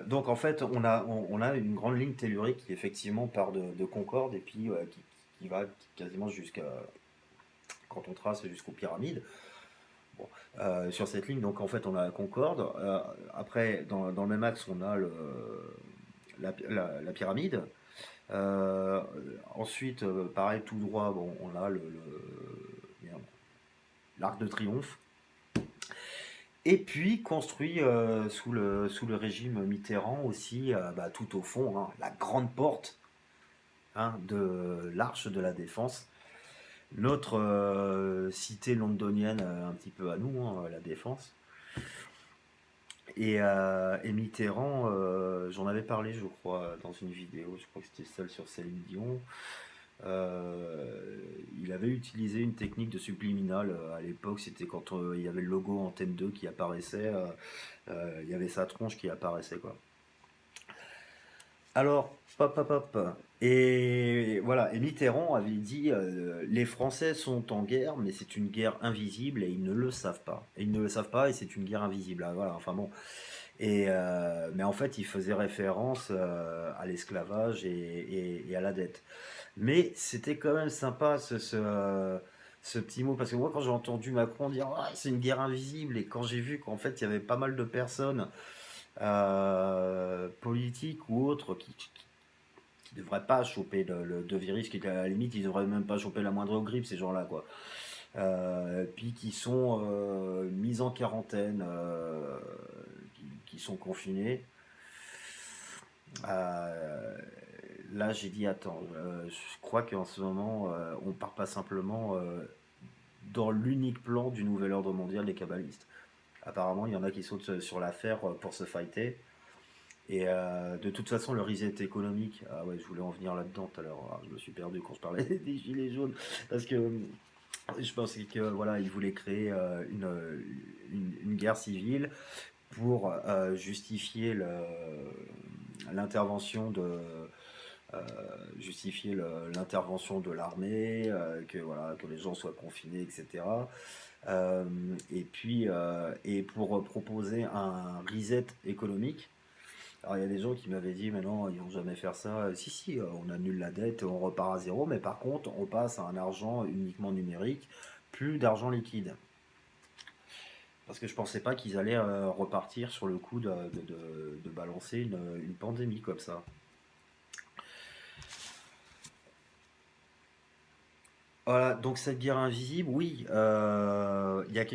Donc en fait, on a une grande ligne tellurique qui effectivement part de Concorde, et puis qui va quasiment jusqu'à, quand on trace, jusqu'aux pyramides. Bon, sur cette ligne, donc en fait, on a la Concorde. Après, dans le même axe, on a la pyramide. Ensuite, pareil, tout droit, bon, on a l'Arc de Triomphe. Et puis construit sous le régime Mitterrand aussi, tout au fond, la grande porte de l'Arche de la Défense, notre cité londonienne un petit peu à nous, la Défense. Et Mitterrand, j'en avais parlé, je crois, dans une vidéo, je crois que c'était celle sur Céline Dion. Il avait utilisé une technique de subliminal à l'époque. C'était quand il y avait le logo Antenne 2 qui apparaissait, il y avait sa tronche qui apparaissait, quoi. Alors, pop. Et voilà, et Mitterrand avait dit les Français sont en guerre, mais c'est une guerre invisible et ils ne le savent pas. Et ils ne le savent pas, et c'est une guerre invisible. Voilà, enfin bon. Mais en fait, il faisait référence à l'esclavage et à la dette. Mais c'était quand même sympa ce petit mot, parce que moi, quand j'ai entendu Macron dire ah, c'est une guerre invisible, et quand j'ai vu qu'en fait il y avait pas mal de personnes politiques ou autres qui devraient pas choper de virus, qui à la limite ils devraient même pas choper la moindre grippe, ces gens-là, quoi. Puis qui sont mis en quarantaine, qui sont confinés. Là, j'ai dit attends, je crois qu'en ce moment, on part pas simplement dans l'unique plan du nouvel ordre mondial des kabbalistes. Apparemment, il y en a qui sautent sur l'affaire pour se fighter. Et de toute façon, le reset économique, ah ouais, je voulais en venir là-dedans tout à l'heure. Je me suis perdu quand je parlais des gilets jaunes, parce que je pensais que voilà, ils voulaient créer une guerre civile pour justifier l'intervention l'intervention de l'armée, que les gens soient confinés, etc. Et puis pour proposer un reset économique. Alors il y a des gens qui m'avaient dit mais non, ils vont jamais faire ça. Si, on annule la dette et on repart à zéro, mais par contre on passe à un argent uniquement numérique, plus d'argent liquide. Parce que je pensais pas qu'ils allaient repartir sur le coup de balancer une pandémie comme ça. Voilà, donc cette guerre invisible, oui, il y a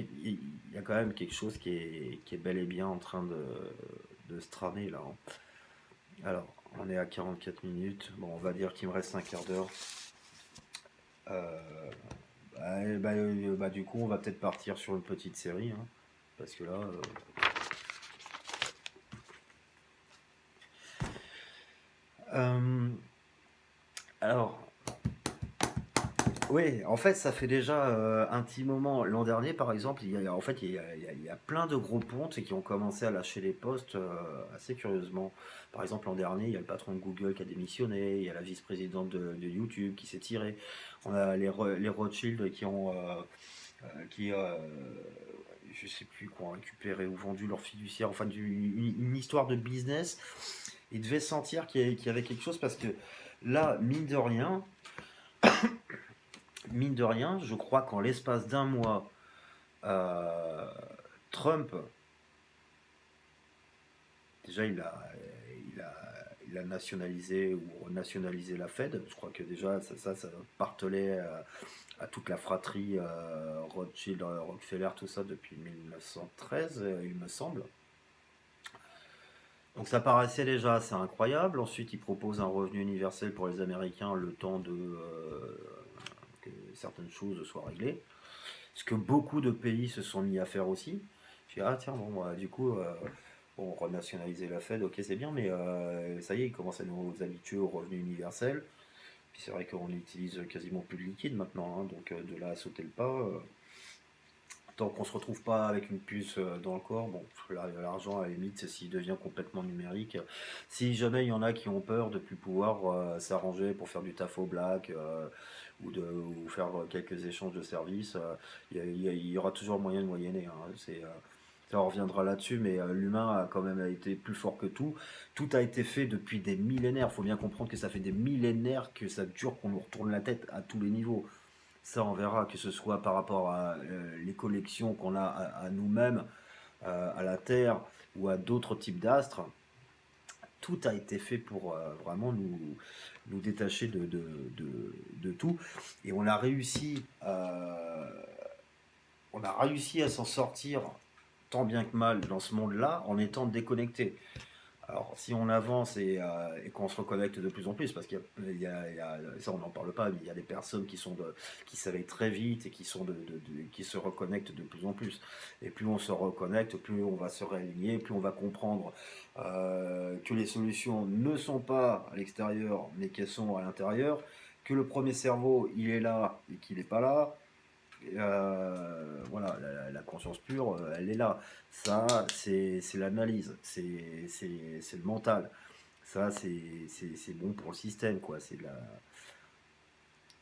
quand même quelque chose qui est bel et bien en train de se tramer là, hein. Alors, on est à 44 minutes. Bon, on va dire qu'il me reste un quart d'heure. Euh, du coup, on va peut-être partir sur une petite série, hein, parce que là, euh, alors, oui, en fait, ça fait déjà un petit moment. L'an dernier, par exemple, en fait, il y a plein de gros pontes qui ont commencé à lâcher les postes assez curieusement. Par exemple, l'an dernier, il y a le patron de Google qui a démissionné, il y a la vice-présidente de YouTube qui s'est tirée. On a les Rothschild qui, je sais plus, qui ont récupéré ou vendu leur fiduciaire. Enfin, une histoire de business. Il devait sentir qu'il y avait quelque chose parce que là, mine de rien, je crois qu'en l'espace d'un mois, euh, Trump, déjà, il a nationalisé ou renationalisé la Fed. Je crois que déjà, ça partelait à toute la fratrie Rothschild, Rockefeller, tout ça depuis 1913, il me semble. Donc ça paraissait déjà assez incroyable. Ensuite, il propose un revenu universel pour les Américains le temps que certaines choses soient réglées. Ce que beaucoup de pays se sont mis à faire aussi. J'ai dit, ah tiens, bon, du coup, bon, renationaliser la Fed, ok, c'est bien, mais ça y est, ils commencent à nous habituer au revenu universel. Puis c'est vrai qu'on utilise quasiment plus de liquide maintenant, hein, donc de là à sauter le pas, tant qu'on se retrouve pas avec une puce dans le corps, bon, l'argent à la limite, s'il devient complètement numérique. Si jamais il y en a qui ont peur de plus pouvoir s'arranger pour faire du taf au black ou faire quelques échanges de services, il y aura toujours moyen de moyenner, hein. Ça reviendra là-dessus, mais l'humain a quand même été plus fort que tout. Tout a été fait depuis des millénaires. Il faut bien comprendre que ça fait des millénaires que ça dure, qu'on nous retourne la tête à tous les niveaux. Ça, on verra, que ce soit par rapport à les collections qu'on a à nous-mêmes, à la Terre ou à d'autres types d'astres. Tout a été fait pour vraiment nous détacher de tout. Et on a réussi à s'en sortir tant bien que mal dans ce monde-là en étant déconnecté. Alors, si on avance et qu'on se reconnecte de plus en plus, parce ça on n'en parle pas, mais il y a des personnes qui s'éveillent très vite et qui se reconnectent de plus en plus. Et plus on se reconnecte, plus on va se réaligner, plus on va comprendre que les solutions ne sont pas à l'extérieur, mais qu'elles sont à l'intérieur, que le premier cerveau, il est là et qu'il n'est pas là, voilà, la conscience pure, elle est là. Ça, c'est l'analyse, c'est le mental. Ça, c'est bon pour le système, quoi.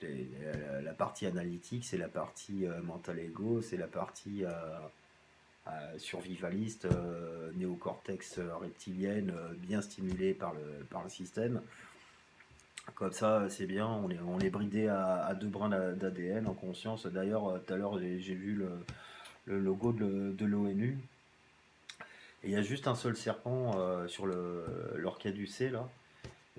La partie analytique, c'est la partie mental ego, c'est la partie survivaliste, néocortex reptilienne, bien stimulée par le système. Comme ça, c'est bien, on est bridé à deux brins d'ADN en conscience. D'ailleurs, tout à l'heure, j'ai vu le logo de l'ONU. Et il y a juste un seul serpent sur leur caducée, là.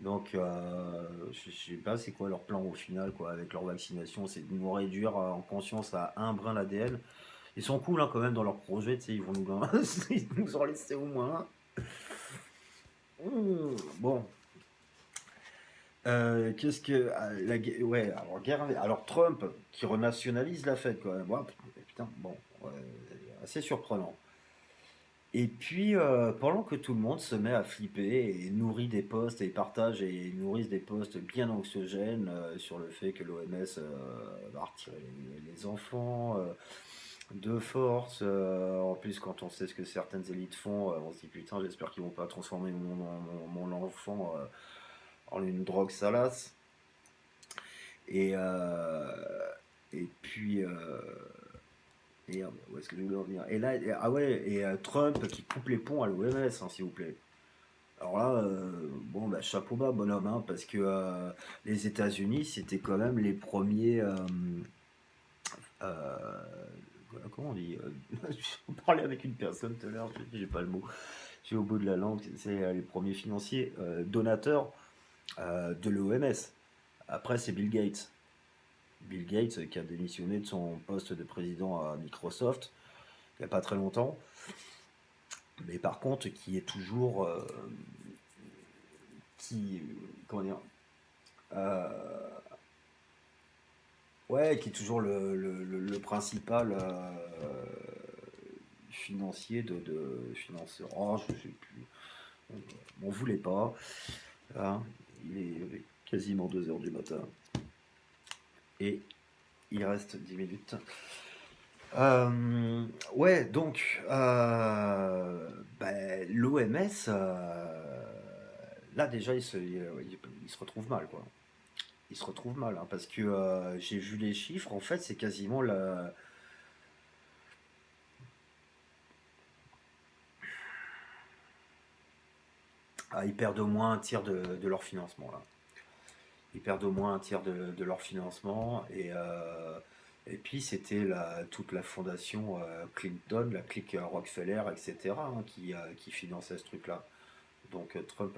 Donc, je sais pas c'est quoi leur plan au final, quoi, avec leur vaccination. C'est de nous réduire en conscience à un brin d'ADN. Ils sont cool, hein, quand même, dans leur projet, tu sais, ils vont ils nous en laisser au moins un. Bon, qu'est-ce que. Ouais, alors, alors Trump qui renationalise la Fed, quand même. Ouais, putain, bon, assez surprenant. Et puis, pendant que tout le monde se met à flipper et nourrit des posts et partage et nourrissent des posts bien anxiogènes sur le fait que l'OMS va retirer les enfants de force. En plus, quand on sait ce que certaines élites font, on se dit putain, j'espère qu'ils vont pas transformer mon enfant en une drogue salace. Et, et puis, merde, où est-ce que je voulais en venir? Et là, ah ouais, et Trump qui coupe les ponts à l'OMS, hein, s'il vous plaît. Alors là, bon, bah, chapeau bas, bonhomme, hein, parce que les États-Unis, c'était quand même les premiers. Euh, comment on dit Je parlais avec une personne tout à l'heure, j'ai pas le mot, j'ai au bout de la langue, c'est les premiers financiers, donateurs de l'OMS. Après, c'est Bill Gates. Bill Gates qui a démissionné de son poste de président à Microsoft il n'y a pas très longtemps, mais par contre qui est toujours qui comment dire euh, ouais, qui est toujours le principal financier de financeur. Oh, je sais plus. On m'en voulait pas. Hein. Il est quasiment 2 heures du matin. Et il reste 10 minutes. Ouais, donc l'OMS, là déjà, il se retrouve mal, quoi. Il se retrouve mal, hein, parce que j'ai vu les chiffres, en fait, c'est quasiment la. Ah, ils perdent au moins un tiers de leur financement, là. Ils perdent au moins un tiers de leur financement. Et puis, c'était toute la fondation Clinton, la clique Rockefeller, etc., hein, qui finançait ce truc-là. Donc, Trump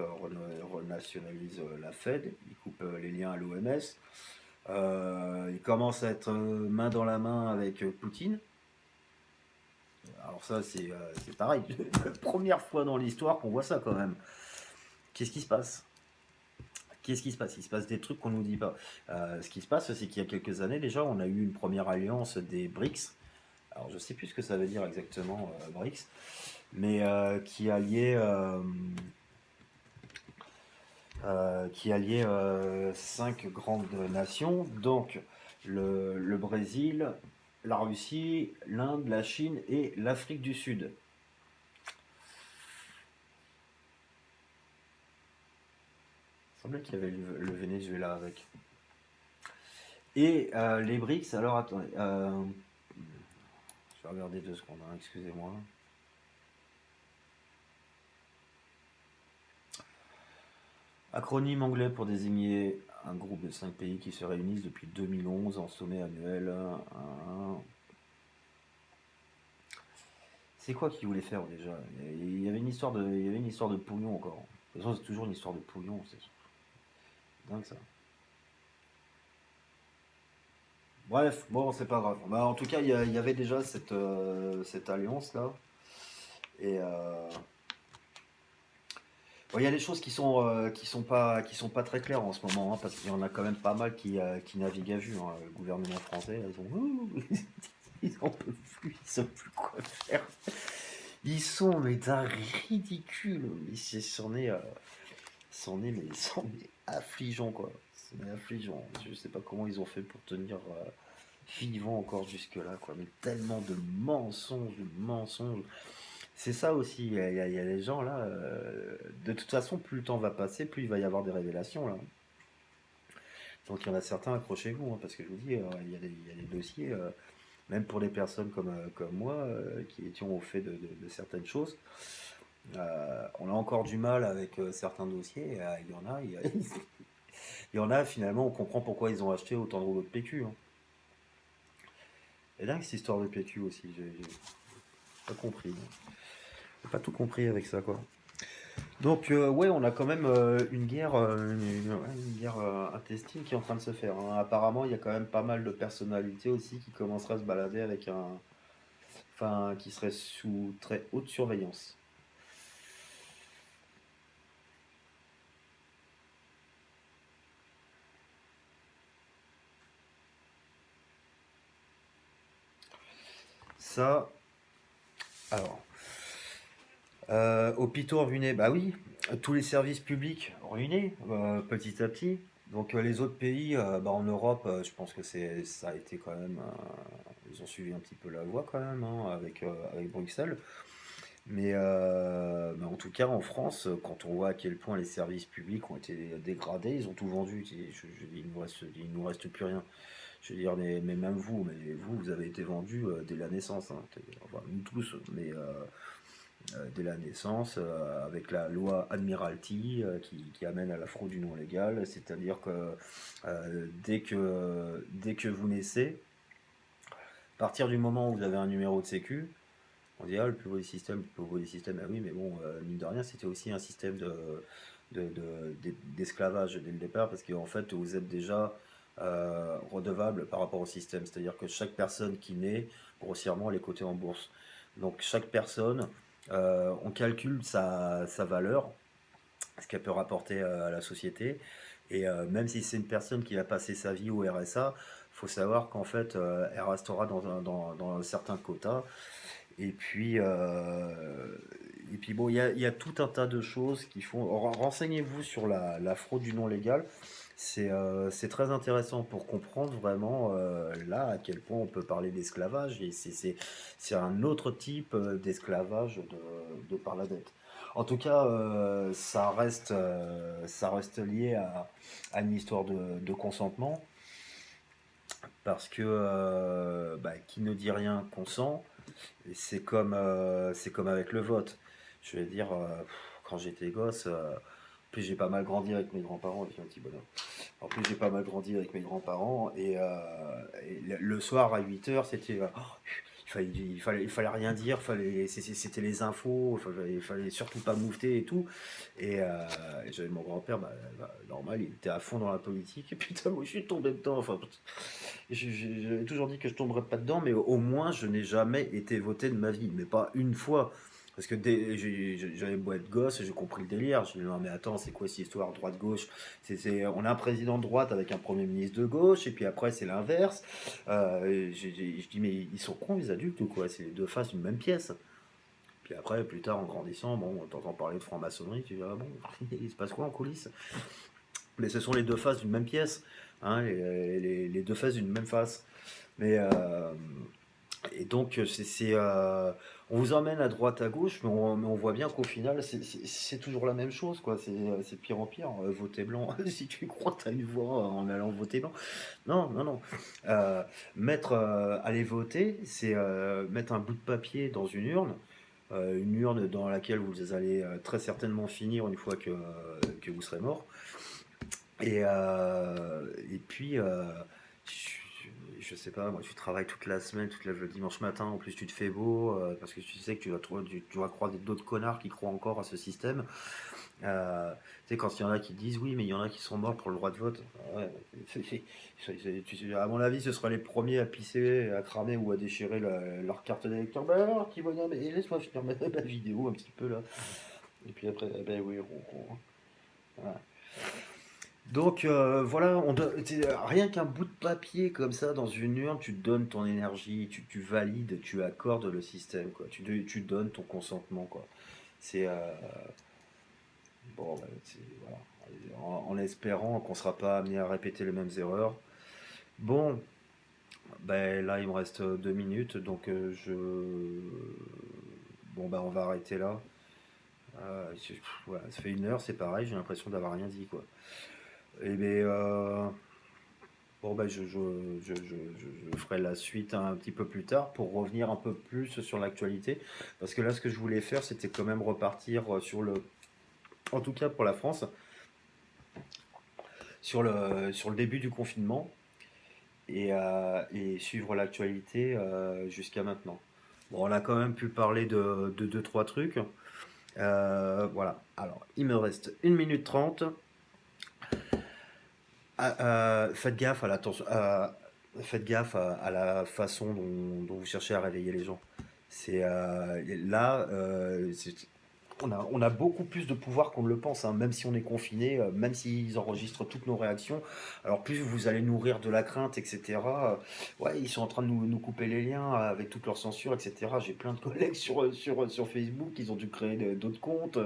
renationalise la Fed, il coupe les liens à l'OMS. Il commence à être main dans la main avec Poutine. Alors ça, c'est pareil. Première fois dans l'histoire qu'on voit ça quand même. Qu'est-ce qui se passe? Qu'est-ce qui se passe? Il se passe des trucs qu'on ne nous dit pas. Ce qui se passe, c'est qu'il y a quelques années déjà, on a eu une première alliance des BRICS. Alors je ne sais plus ce que ça veut dire exactement, BRICS, mais qui alliait 5 grandes nations. Donc le Brésil, la Russie, l'Inde, la Chine et l'Afrique du Sud. Il semblait qu'il y avait le Venezuela avec. Et les BRICS, alors attendez, je vais regarder 2 secondes, hein, excusez-moi. Acronyme anglais pour désigner un groupe de 5 pays qui se réunissent depuis 2011 en sommet annuel. C'est quoi qu'ils voulaient faire déjà? Il y avait il y avait une histoire de pognon encore. De toute façon, c'est toujours une histoire de pognon, c'est dingue ça. Bref, bon, c'est pas grave. Bah, en tout cas, il y avait déjà cette alliance-là. Et bon, il y a des choses qui sont pas très claires en ce moment, hein, parce qu'il y en a quand même pas mal qui naviguent à vue, hein. Le gouvernement français, ils en peuvent plus, ils savent plus quoi faire. Ils sont mais d'un ridicule, mais c'en est affligeant quoi. C'en est affligeant. Je sais pas comment ils ont fait pour tenir vivant encore jusque là quoi. Mais tellement de mensonges. C'est ça aussi. Il y a les gens là. De toute façon, plus le temps va passer, plus il va y avoir des révélations là. Donc il y en a certains, accrochez-vous, hein, parce que je vous dis, il y a des dossiers, même pour les personnes comme moi, qui étions au fait de certaines choses. On a encore du mal avec certains dossiers. Il y en a, il y en a finalement, on comprend pourquoi ils ont acheté autant de rouleaux de PQ. Hein. Et là, cette histoire de PQ aussi, j'ai pas compris. J'ai pas tout compris avec ça, quoi. Donc, ouais, on a quand même une guerre, ouais, une guerre intestine qui est en train de se faire. Hein. Apparemment, il y a quand même pas mal de personnalités aussi qui commenceraient à se balader avec enfin, qui seraient sous très haute surveillance. Ça, alors, hôpitaux ruinés, bah oui, tous les services publics ruinés petit à petit. Donc les autres pays, bah, en Europe, je pense que ça a été quand même, ils ont suivi un petit peu la voie quand même hein, avec Bruxelles. Mais en tout cas en France, quand on voit à quel point les services publics ont été dégradés, ils ont tout vendu. Il nous reste plus rien. Je veux dire, mais même vous, vous avez été vendu dès la naissance. Hein. Enfin, nous tous, mais dès la naissance, avec la loi Admiralty qui amène à la fraude du non légal, c'est-à-dire que dès que vous naissez, à partir du moment où vous avez un numéro de sécu, on dit ah le plus beau des systèmes, le plus beau des systèmes, ah oui mais bon, mine de rien c'était aussi un système d'esclavage dès le départ parce qu'en fait vous êtes déjà redevable par rapport au système. C'est-à-dire que chaque personne qui naît, grossièrement, elle est cotée en bourse. Donc chaque personne, on calcule sa valeur, ce qu'elle peut rapporter à la société. Et même si c'est une personne qui va passer sa vie au RSA, il faut savoir qu'en fait, elle restera dans un certain quota. Et puis, bon, il y a tout un tas de choses qui font. Renseignez-vous sur la fraude du non légal. C'est très intéressant pour comprendre vraiment là à quel point on peut parler d'esclavage. Et c'est un autre type d'esclavage de par la dette. En tout cas, ça reste lié à une histoire de consentement. Parce que bah, qui ne dit rien consent. Et c'est comme avec le vote. Je vais dire, quand j'étais gosse, en plus j'ai pas mal grandi avec mes grands-parents, avec un petit bonhomme. En plus j'ai pas mal grandi avec mes grands-parents et le soir à 8 heures c'était il fallait rien dire, c'était les infos, il fallait surtout pas moufter et tout. Et j'avais mon grand-père, normal, il était à fond dans la politique. Et putain, moi je suis tombé dedans. Enfin, j'avais toujours dit que je tomberais pas dedans, mais au moins je n'ai jamais été voté de ma vie, mais pas une fois. Parce que j'avais beau être gosse, j'ai compris le délire. Je dis non mais attends, c'est quoi cette histoire droite-gauche? On a un président de droite avec un premier ministre de gauche, et puis après c'est l'inverse. Je dis mais ils sont cons les adultes ou quoi? C'est les deux faces d'une même pièce. Puis après, plus tard en grandissant, bon, t'entends parler de franc-maçonnerie, tu dis ah bon, il se passe quoi en coulisses? Mais ce sont les deux faces d'une même pièce, hein, les deux faces d'une même face. Mais et donc on vous emmène à droite à gauche, mais on voit bien qu'au final c'est toujours la même chose, quoi. C'est de pire en pire. Voter blanc, si tu crois que t'as une voix en allant voter blanc. Non, non, non. Aller voter, c'est mettre un bout de papier dans une urne dans laquelle vous allez très certainement finir une fois que vous serez mort. Et puis, je sais pas, moi tu travailles toute la semaine, le dimanche matin, en plus tu te fais beau, parce que tu sais que tu vas croiser d'autres connards qui croient encore à ce système. Tu sais, quand il y en a qui disent oui, mais il y en a qui sont morts pour le droit de vote. Ouais, à mon avis, ce sera les premiers à pisser, à cramer ou à déchirer leur carte d'électeur. Bah alors, qui voit, mais laisse-moi finir ma vidéo un petit peu là. Et puis après, ben oui, voilà. Donc voilà, rien qu'un bout de papier comme ça dans une urne, tu donnes ton énergie, tu valides, tu accordes le système, quoi. Tu donnes ton consentement, quoi. C'est bon, voilà. En espérant qu'on ne sera pas amené à répéter les mêmes erreurs. Bon, ben là il me reste 2 minutes, donc bon ben on va arrêter là. Voilà, ça fait 1 heure, c'est pareil, j'ai l'impression d'avoir rien dit, quoi. Et ben bon, bah, je ferai la suite un petit peu plus tard pour revenir un peu plus sur l'actualité. Parce que là, ce que je voulais faire, c'était quand même repartir en tout cas pour la France, sur le début du confinement et suivre l'actualité jusqu'à maintenant. Bon, on a quand même pu parler de 2-3 trucs. Voilà. Alors, il me reste 1 minute 30. Faites gaffe faites gaffe à la façon dont vous cherchez à réveiller les gens. C'est là, on a beaucoup plus de pouvoir qu'on ne le pense, hein, même si on est confiné, même s'ils enregistrent toutes nos réactions. Alors plus vous allez nourrir de la crainte, etc. Ouais, ils sont en train de nous couper les liens avec toute leur censure, etc. J'ai plein de collègues sur Facebook, ils ont dû créer d'autres comptes,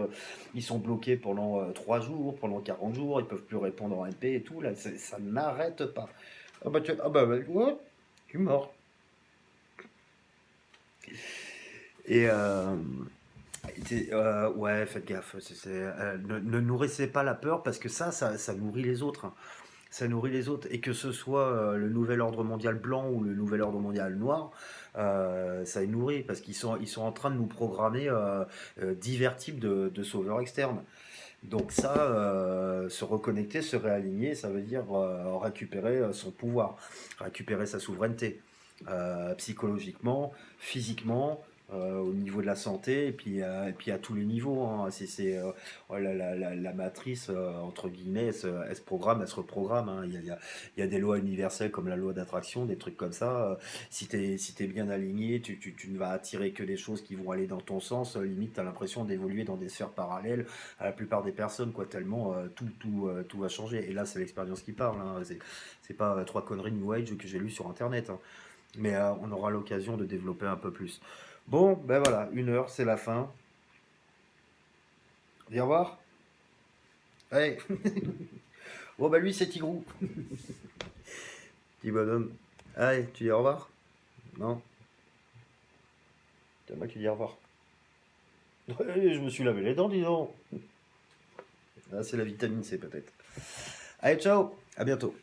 ils sont bloqués pendant 3 jours, pendant 40 jours, ils peuvent plus répondre en MP et tout. Là, ça n'arrête pas. Ouais, tu es mort. Et ouais, faites gaffe. Ne nourrissez pas la peur parce que ça nourrit les autres, hein. Ça nourrit les autres. Et que ce soit le nouvel ordre mondial blanc ou le nouvel ordre mondial noir, ça est nourri parce ils sont en train de nous programmer divers types de sauveurs externes. Donc ça, se reconnecter, se réaligner, ça veut dire récupérer son pouvoir, récupérer sa souveraineté, psychologiquement, physiquement, au niveau de la santé, et puis à tous les niveaux, hein. Ouais, la matrice, entre guillemets, elle se programme, elle se reprogramme, hein. Il y a des lois universelles comme la loi d'attraction, des trucs comme ça. Si t'es bien aligné, tu ne vas attirer que des choses qui vont aller dans ton sens. Limite, tu as l'impression d'évoluer dans des sphères parallèles à la plupart des personnes, quoi, tellement tout va changer. Et là, c'est l'expérience qui parle, hein. C'est pas trois conneries New Age que j'ai lues sur Internet, hein. Mais on aura l'occasion de développer un peu plus. Bon, ben voilà, 1 heure, c'est la fin. Viens voir. Allez. Bon, bah lui, c'est Tigrou. Petit bonhomme. Allez, tu dis au revoir? Non? C'est moi qui dis au revoir. Je me suis lavé les dents, dis donc. Ah, c'est la vitamine C, peut-être. Allez, ciao. À bientôt.